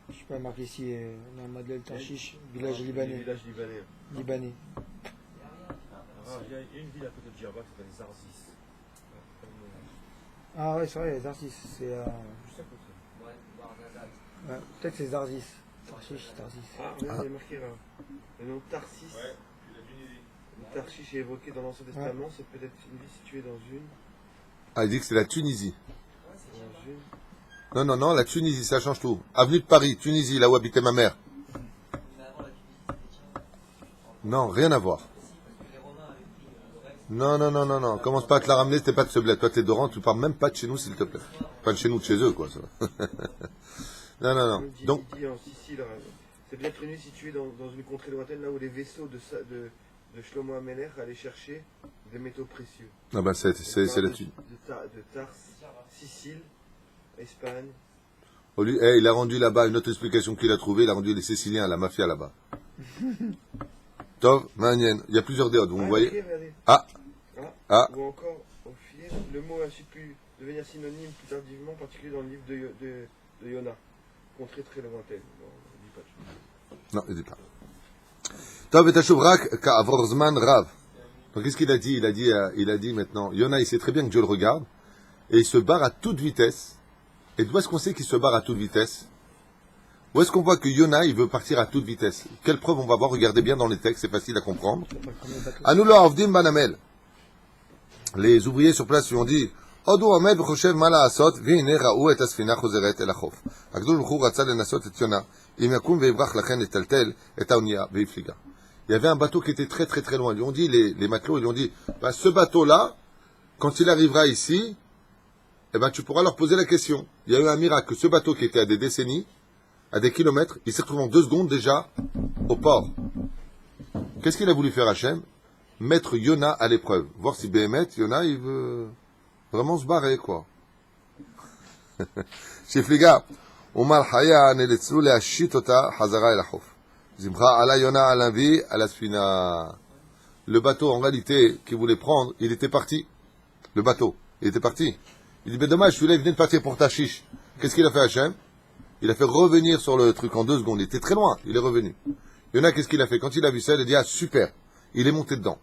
Je sais pas, marqué ici, Mohamed El Tarshish, village libanais. Village libanais. Libanais. Il y a une ville à côté de Djerba qui s'appelle Zarzis. Ah ouais, c'est vrai, Zarzis. C'est. Juste à côté. Ouais, peut-être c'est Zarzis. Tarshish, Zarzis. Ah, regarde, il y a marqué là. Le nom Tarsis. Ouais, puis la Tunisie. Tarchish est évoqué dans l'Ancien Testament, c'est peut-être une ville située dans une. Ah, il dit que c'est la Tunisie. Dans une. Non, la Tunisie, ça change tout. Avenue de Paris, Tunisie, là où habitait ma mère. Non, rien à voir. Non. Commence pas à te la ramener, t'es pas de ce bled. Toi, t'es d'Oran, tu parles même pas de chez nous, s'il te plaît. Pas de chez nous, de chez eux, quoi. Ça. Non. Donc, Il dit en Sicile, c'est peut-être une ville située dans une contrée lointaine, là où les vaisseaux de Shlomo Amelech allaient chercher des métaux précieux. ah ben, c'est la Tunisie. De Tars, Sicile, Espagne. Oh, lui, il a rendu là-bas une autre explication qu'il a trouvée. Il a rendu les Siciliens, la mafia là-bas. Tov, Manien. Il y a plusieurs déodes, vous voyez. Regardez. Ah. Ou encore, au fil, le mot a su pu devenir synonyme plus tardivement, en particulier dans le livre de Yona. Contrée très lointaine. Non, il dit pas. Tov et Ashuvrak ka'avorzman rav. Donc qu'est-ce qu'il a dit? Il a dit maintenant, Yona, il sait très bien que Dieu le regarde, et il se barre à toute vitesse. Et d'où est-ce qu'on sait qu'il se barre à toute vitesse? Où est-ce qu'on voit que Yona, il veut partir à toute vitesse? Quelle preuve on va voir? Regardez bien dans les textes, c'est facile à comprendre. Anula Avdim Banamel. Les ouvriers sur place lui ont dit, Odu Ahmed v'choshev ma la'asot, v'hine ra'u et asfina chozeret el achof. Akdosh Baruch Hu ratza lenasot et Yona, im yakum ve'yivrach lachen et taltel et haonia ve'yifliga. Il y avait un bateau qui était très très très loin. Ils lui ont dit, les matelots, ils lui ont dit, bah, ce bateau-là, quand il arrivera ici, eh ben, tu pourras leur poser la question. Il y a eu un miracle, que ce bateau qui était à des décennies, à des kilomètres, il s'est retrouvé en 2 secondes déjà au port. Qu'est-ce qu'il a voulu faire Hachem? Mettre Yona à l'épreuve. Voir si Béhémet, Yona, il veut vraiment se barrer, quoi. Shifliga, Omar Haya neletsu leashit ota hazara el achof. Zimcha ala Yona alavi ala sfina. Le bateau, en réalité, qu'il voulait prendre, il était parti. Le bateau, il était parti. Il dit, mais dommage, celui-là, il venait de partir pour Tachish. Qu'est-ce qu'il a fait Hachem? Il a fait revenir sur le truc en 2 secondes. Il était très loin, il est revenu. Yona, qu'est-ce qu'il a fait? Quand il a vu ça, il a dit, ah, super. Il est monté dedans.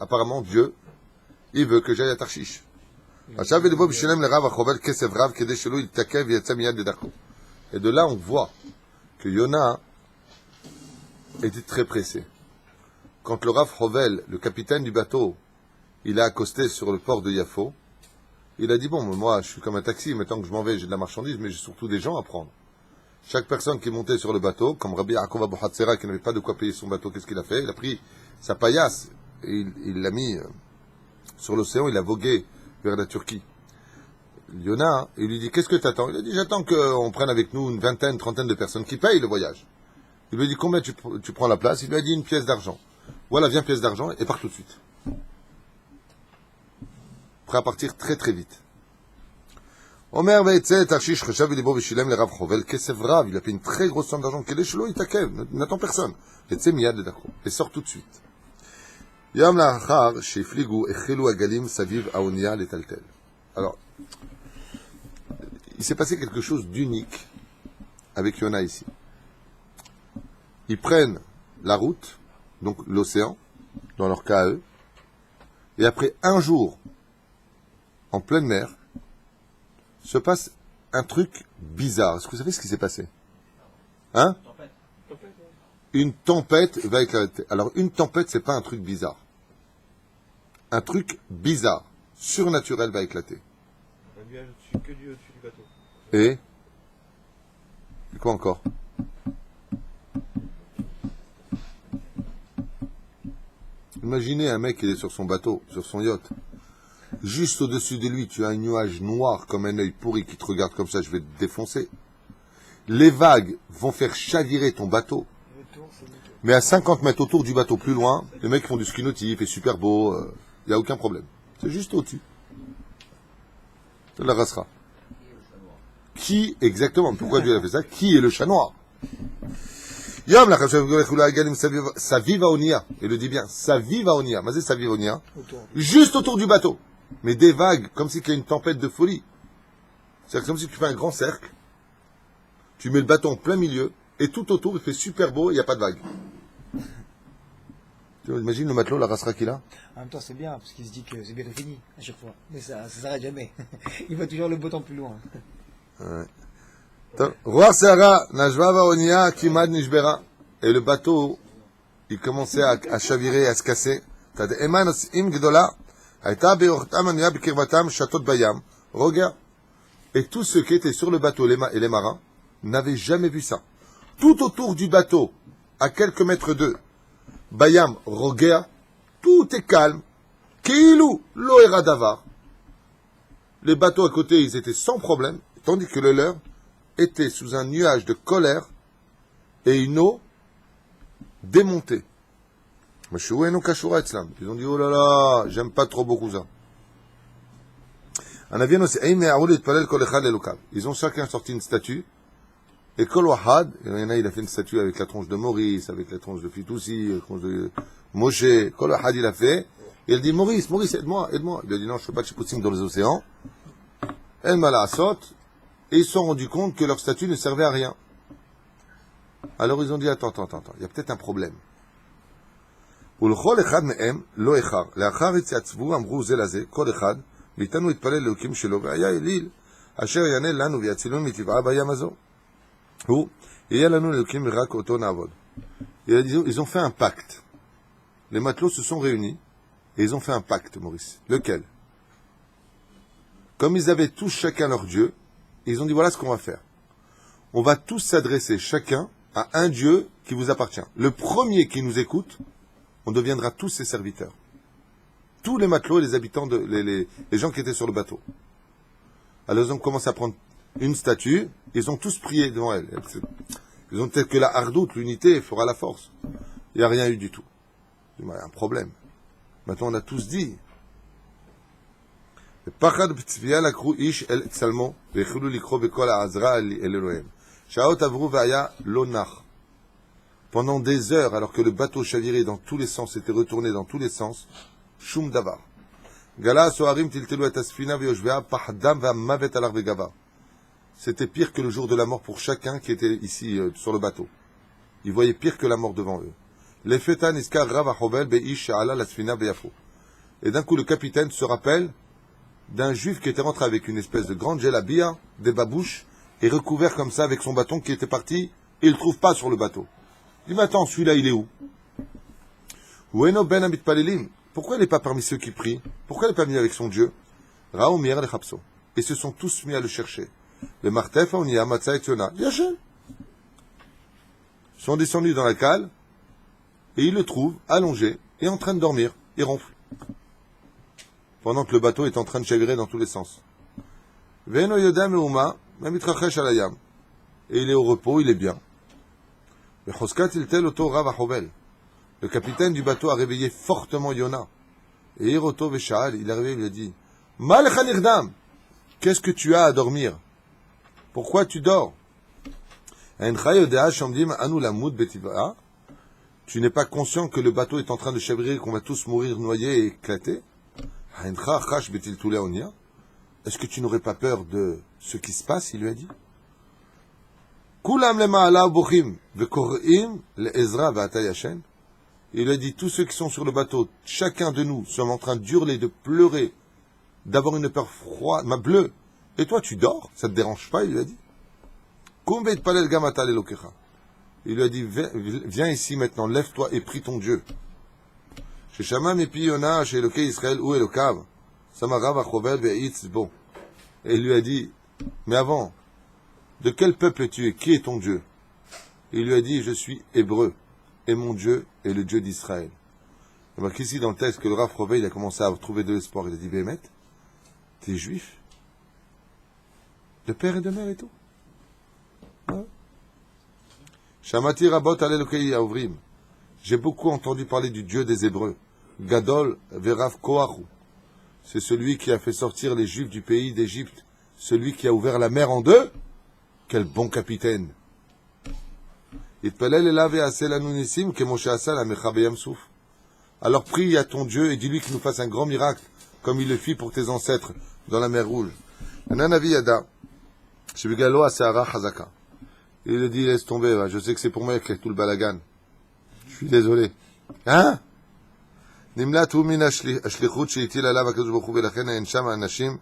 Apparemment, Dieu, il veut que j'aille à Tarshish. Et de là, on voit que Yona était très pressé. Quand le Rav Hovel, le capitaine du bateau, il a accosté sur le port de Yafo, il a dit, bon, moi, je suis comme un taxi, maintenant que je m'en vais, j'ai de la marchandise, mais j'ai surtout des gens à prendre. Chaque personne qui est montée sur le bateau, comme Rabbi Yaakov Abu Hatzera, qui n'avait pas de quoi payer son bateau, qu'est-ce qu'il a fait? Il a pris sa paillasse, et il l'a mis sur l'océan, il a vogué vers la Turquie. Yona, il lui dit, qu'est-ce que tu attends? Il a dit, j'attends qu'on prenne avec nous une vingtaine, trentaine de personnes qui payent le voyage. Il lui a dit, combien tu prends la place? Il lui a dit, 1 pièce d'argent. Voilà, viens, pièce d'argent, et part tout de suite. Prêt à partir très très vite. Omer Veitze Tarshish Cheshav Libo Vishilem le Rav Chovel Kesef Rav, il a payé une très grosse somme d'argent. Quel est Shelo Itakev, n'attend personne. Et c'est Miyad Ledakro, et sort tout de suite. Yam Lachar Shefligu Echelu Agalim Saviv Aonia Letaltel. Alors, il s'est passé quelque chose d'unique avec Yona ici. Ils prennent la route, donc l'océan, dans leur cas à eux, et après 1 jour en pleine mer, se passe un truc bizarre. Est-ce que vous savez ce qui s'est passé? Hein? Une tempête va éclater. Alors, une tempête, c'est pas un truc bizarre. Un truc bizarre, surnaturel va éclater. Un nuage au-dessus, que Dieu au-dessus du bateau. Et quoi encore? Imaginez un mec qui est sur son bateau, sur son yacht. Juste au-dessus de lui, tu as un nuage noir comme un œil pourri qui te regarde comme ça, je vais te défoncer. Les vagues vont faire chavirer ton bateau. Mais à 50 mètres autour du bateau, plus loin, les mecs font du ski nautique, il fait super beau, il n'y a aucun problème. C'est juste au-dessus. C'est la rassera. Qui, exactement, pourquoi Dieu a fait ça? Qui est le chat noir? Yom la sa viva onia. Il le dit bien, sa viva onia. Mais c'est sa viva onia. Juste autour du bateau. Mais des vagues, comme si il y a une tempête de folie. C'est comme si tu fais un grand cercle, tu mets le bateau en plein milieu, et tout autour, il fait super beau, il n'y a pas de vagues. Tu imagines le matelot, la rassera qu'il a? En même temps, c'est bien, parce qu'il se dit que c'est bientôt fini, à chaque fois. Mais ça s'arrête jamais. Il va toujours le beau temps plus loin. Roi Sarah, Najva Vaonia, Kimad Nishbera. Et le bateau, il commençait à chavirer, à se casser. Regarde. Et tous ceux qui étaient sur le bateau, et les marins, n'avaient jamais vu ça. Tout autour du bateau, à quelques mètres d'eux, Bayam, Rogea, tout est calme. Keilou, Loera Davar. Les bateaux à côté, ils étaient sans problème, tandis que le leur était sous un nuage de colère et une eau démontée. Ils ont dit, oh là là, j'aime pas trop beaucoup ça. Ils ont chacun sorti une statue. Et Kol Wahad, il y en a, il a fait une statue avec la tronche de Maurice, avec la tronche de Fitoussi, la tronche de Moshe. Kol Wahad, il a fait. Et il dit, Maurice, aide-moi. Il a dit, non, je ne fais pas de chipoutsim dans les océans. El Malasot. Et ils se sont rendus compte que leur statue ne servait à rien. Alors ils ont dit, attends, il y a peut-être un problème. ולכל אחד מהם לא איחר. לאחר התייצבו אמרו זה לזה, כל אחד, מאיתנו התפלל לאלוקים שלו, והיה אליל, אשר יענה לנו ויצילנו מטבעה בים הזו. הוא, יהיה לנו אלוקים ורק אותו נעבוד. Ils ont fait un pacte. Les matelots se sont réunis, et ils ont fait un pacte, Maurice. Lequel? Comme ils avaient tous chacun leur Dieu, ils ont dit, voilà ce qu'on va faire. On va tous s'adresser chacun à un Dieu qui vous appartient. Le premier qui nous écoute, on deviendra tous ses serviteurs. Tous les matelots et les habitants, les gens qui étaient sur le bateau. Alors ils ont commencé à prendre une statue, ils ont tous prié devant elle. Ils ont peut-être que la hardoute, l'unité, fera la force. Il n'y a rien eu du tout. Il y a un problème. Maintenant on a tous dit. פחד בצפייה לקחו איש אל צלמו והחלו לקרוא בכל העזרה אל אלוהיהם. שעות עברו והיה לא נח. Pendant des heures, alors que le bateau chavirait dans tous les sens, était retourné dans tous les sens, Shum Davar. Gala Soharim tiltelu et asfina veyoshvea pahdam va'mavet alar vegava. C'était pire que le jour de la mort pour chacun qui était ici sur le bateau. Ils voyaient pire que la mort devant eux. Lefeta niskar rav achovel beish sha'ala lasfina beyafo. Et d'un coup, le capitaine se rappelle d'un juif qui était rentré avec une espèce de grande gelabia, des babouches, et recouvert comme ça avec son bâton qui était parti, et il ne le trouve pas sur le bateau. Il dit, mais attends, celui-là, il est où? Ueno ben amit palelim. Pourquoi il n'est pas parmi ceux qui prient? Pourquoi il n'est pas venu avec son Dieu? Raou mier le chapso. Et se sont tous mis à le chercher. Le martef onia matza et yona. Yachem. Ils sont descendus dans la cale, et ils le trouvent allongé, et en train de dormir. Il ronfle. Pendant que le bateau est en train de chavirer dans tous les sens. Veno yodam euma, mamitrachesh alayam. Et il est au repos, il est bien. Le capitaine du bateau a réveillé fortement Yona. Et Hiroto Veshal, il est arrivé, il a dit, Malcha nirdam, qu'est-ce que tu as à dormir? Pourquoi tu dors? Tu n'es pas conscient que le bateau est en train de chavirer, qu'on va tous mourir noyés et éclater? Est-ce que tu n'aurais pas peur de ce qui se passe? Il lui a dit. Il a dit, tous ceux qui sont sur le bateau, chacun de nous sommes en train d'hurler, de pleurer, d'avoir une peur froide, ma bleue. Et toi, tu dors? Ça te dérange pas? Il lui a dit. Il lui a dit, viens ici maintenant, lève-toi et prie ton Dieu. Et il lui a dit, mais avant, de quel peuple es-tu et qui est ton Dieu? Il lui a dit, je suis hébreu, et mon Dieu est le Dieu d'Israël. Il marque ici dans le texte que le Rav Roveil, il a commencé à trouver de l'espoir. Il a dit, Béhémet, t'es juif? De père et de mère et tout? Shamati Rabot Alelokei Auvrim. J'ai beaucoup entendu parler du Dieu des Hébreux. Gadol Verav Koachu. C'est celui qui a fait sortir les Juifs du pays d'Égypte. Celui qui a ouvert la mer en deux. Quel bon capitaine. Alors prie à ton Dieu et dis-lui qu'il nous fasse un grand miracle, comme il le fit pour tes ancêtres dans la mer Rouge. Il dit, laisse tomber, je sais que c'est pour moi avec tout le balagan. Je suis désolé. Hein? נמלט הוא מן השליחות שהטיל עליו הקדוש ברוך הוא, ולכן אין שם אנשים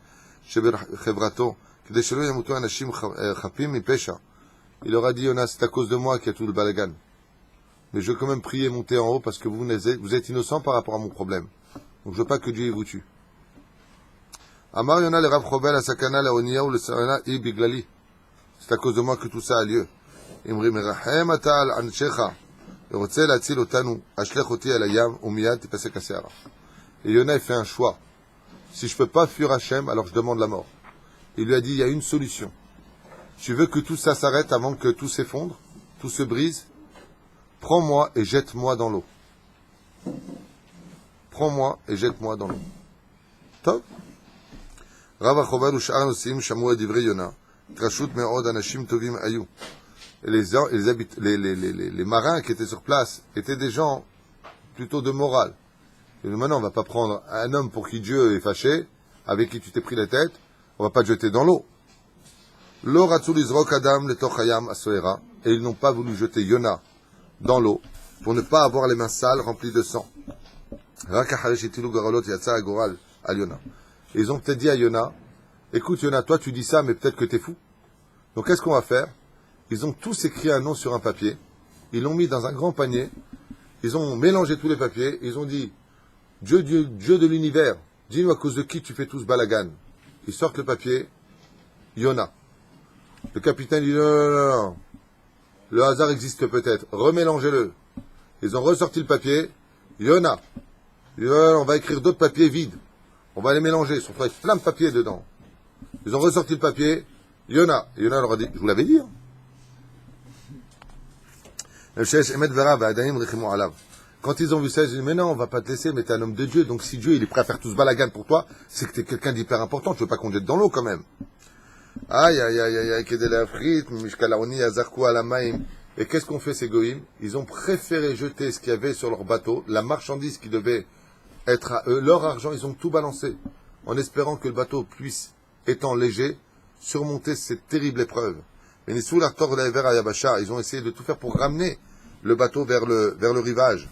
שבחברתו, כדי שלא ימותו אנשים חפים מפשע. Il leur a dit, Yona, c'est à cause de moi qu'il y a tout le balagan. Mais je veux quand même prier, monter en haut, parce que vous êtes innocent par rapport à mon problème. Donc je veux pas que Dieu vous tue. Amar Yona le Rav Chovel à Sakana, la Onia ou le Sarana, I Biglali. C'est à cause de moi que tout ça a lieu. Imri Merahem Atal Anshecha. Et Yona fait un choix. Si je peux pas fuir Hachem, alors je demande la mort. Il lui a dit, il y a une solution. Tu veux que tout ça s'arrête avant que tout s'effondre, tout se brise? Prends-moi et jette-moi dans l'eau. Prends-moi et jette-moi dans l'eau. Top. Rav Achovad ou Sha'ar Nosim shamu et divrei Yona. Trashut me'od anashim tovim ayu. Et les marins qui étaient sur place étaient des gens plutôt de morale. Et maintenant, on va pas prendre un homme pour qui Dieu est fâché, avec qui tu t'es pris la tête, on va pas te jeter dans l'eau. Lo ratzu lizrok adam letoch hayam asoera, et ils n'ont pas voulu jeter Yona dans l'eau pour ne pas avoir les mains sales remplies de sang. Rak achare shetilu garolot yatsa agoral al Yona. Et ils ont peut-être dit à Yona, écoute Yona, toi tu dis ça, mais peut-être que t'es fou. Donc qu'est-ce qu'on va faire? Ils ont tous écrit un nom sur un papier, ils l'ont mis dans un grand panier, ils ont mélangé tous les papiers, ils ont dit, Dieu de l'univers, dis-nous à cause de qui tu fais tout ce balagan. Ils sortent le papier, Yona. Le capitaine dit, non. Le hasard existe peut-être, remélangez-le. Ils ont ressorti le papier, Yona. On va écrire d'autres papiers vides, on va les mélanger, ils sont avec plein de papiers dedans. Ils ont ressorti le papier, Yona. Yona leur a dit, je vous l'avais dit, hein. Quand ils ont vu ça, ils ont dit, mais non, on va pas te laisser, mais t'es un homme de Dieu, donc si Dieu il est prêt à faire tout ce balagan pour toi, c'est que t'es quelqu'un d'hyper important, tu veux pas qu'on te jette dans l'eau quand même. Aïe, aïe, aïe, aïe, aïe, et qu'est-ce qu'on fait ces goïms? Ils ont préféré jeter ce qu'il y avait sur leur bateau, la marchandise qui devait être à eux, leur argent, ils ont tout balancé, en espérant que le bateau puisse, étant léger, surmonter cette terrible épreuve. Ils ont essayé de tout faire pour ramener le bateau vers le rivage.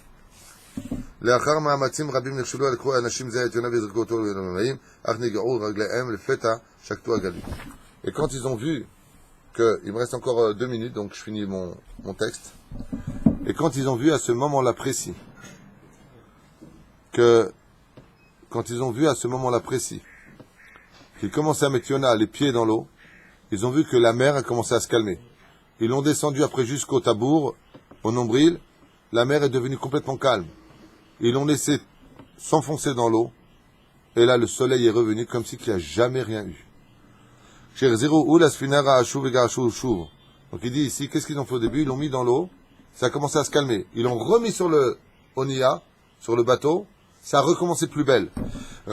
Et quand ils ont vu il me reste encore 2 minutes, donc je finis mon texte. Et quand ils ont vu à ce moment-là précis qu'ils commençaient à mettre Yona les pieds dans l'eau, ils ont vu que la mer a commencé à se calmer. Ils l'ont descendu après jusqu'au tabour, au nombril. La mer est devenue complètement calme. Ils l'ont laissé s'enfoncer dans l'eau. Et là, le soleil est revenu comme si il n'y a jamais rien eu. Donc il dit ici, qu'est-ce qu'ils ont fait au début? Ils l'ont mis dans l'eau. Ça a commencé à se calmer. Ils l'ont remis sur le Onia, sur le bateau. Ça a recommencé plus belle. Ça on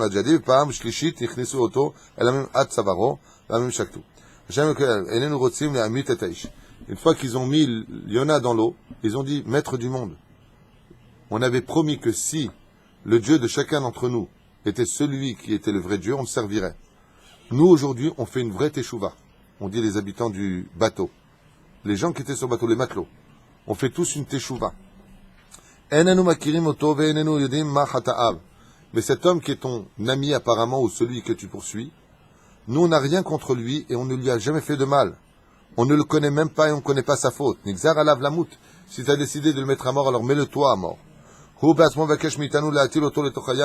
a déjà dit, Pam, Shlishit, Nichnesu Oto, Elamim At Savaro, Elamim Shaktu. Une fois qu'ils ont mis Yona dans l'eau, ils ont dit, Maître du monde, on avait promis que si le Dieu de chacun d'entre nous était celui qui était le vrai Dieu, on le servirait. Nous, aujourd'hui, on fait une vraie teshuva. On dit les habitants du bateau. Les gens qui étaient sur le bateau, les matelots. On fait tous une teshuva. Mais cet homme qui est ton ami apparemment, ou celui que tu poursuis, nous on n'a rien contre lui et on ne lui a jamais fait de mal. On ne le connaît même pas et on ne connaît pas sa faute. Nixar alav lamut. Si tu as décidé de le mettre à mort, alors mets-le toi à mort.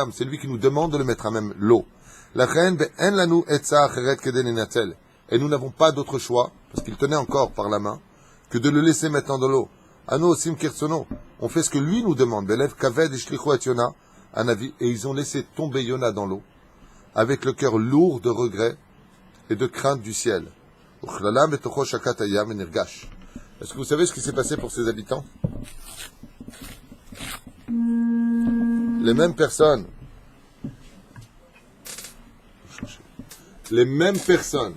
C'est lui qui nous demande de le mettre à même l'eau. Et nous n'avons pas d'autre choix, parce qu'il tenait encore par la main, que de le laisser maintenant dans l'eau. On fait ce que lui nous demande. Et ils ont laissé tomber Yona dans l'eau, avec le cœur lourd de regret et de crainte du ciel. Est-ce que vous savez ce qui s'est passé pour ces habitants? Les mêmes personnes les mêmes personnes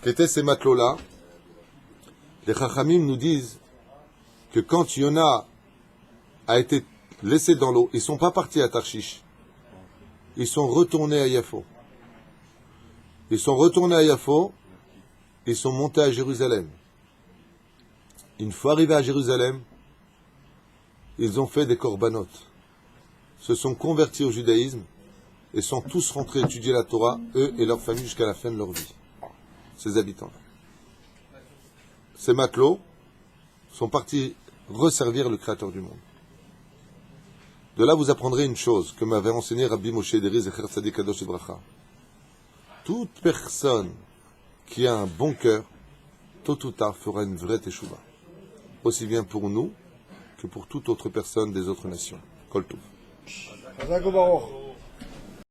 qui étaient ces matelots-là, les Chachamim nous disent que quand Yona a été laissé dans l'eau, ils ne sont pas partis à Tarshish. Ils sont retournés à Yafo. Ils sont retournés à Yafo, ils sont montés à Jérusalem. Une fois arrivés à Jérusalem, ils ont fait des corbanotes, se sont convertis au judaïsme et sont tous rentrés étudier la Torah, eux et leur famille, jusqu'à la fin de leur vie. Ces habitants. Ces matelots sont partis resservir le Créateur du monde. De là, vous apprendrez une chose que m'avait enseigné Rabbi Moshe Deri Zecher Tzadik Kadosh Ibracha. Toute personne qui a un bon cœur, tôt ou tard, fera une vraie teshuva. Aussi bien pour nous que pour toute autre personne des autres nations. Kol Tov.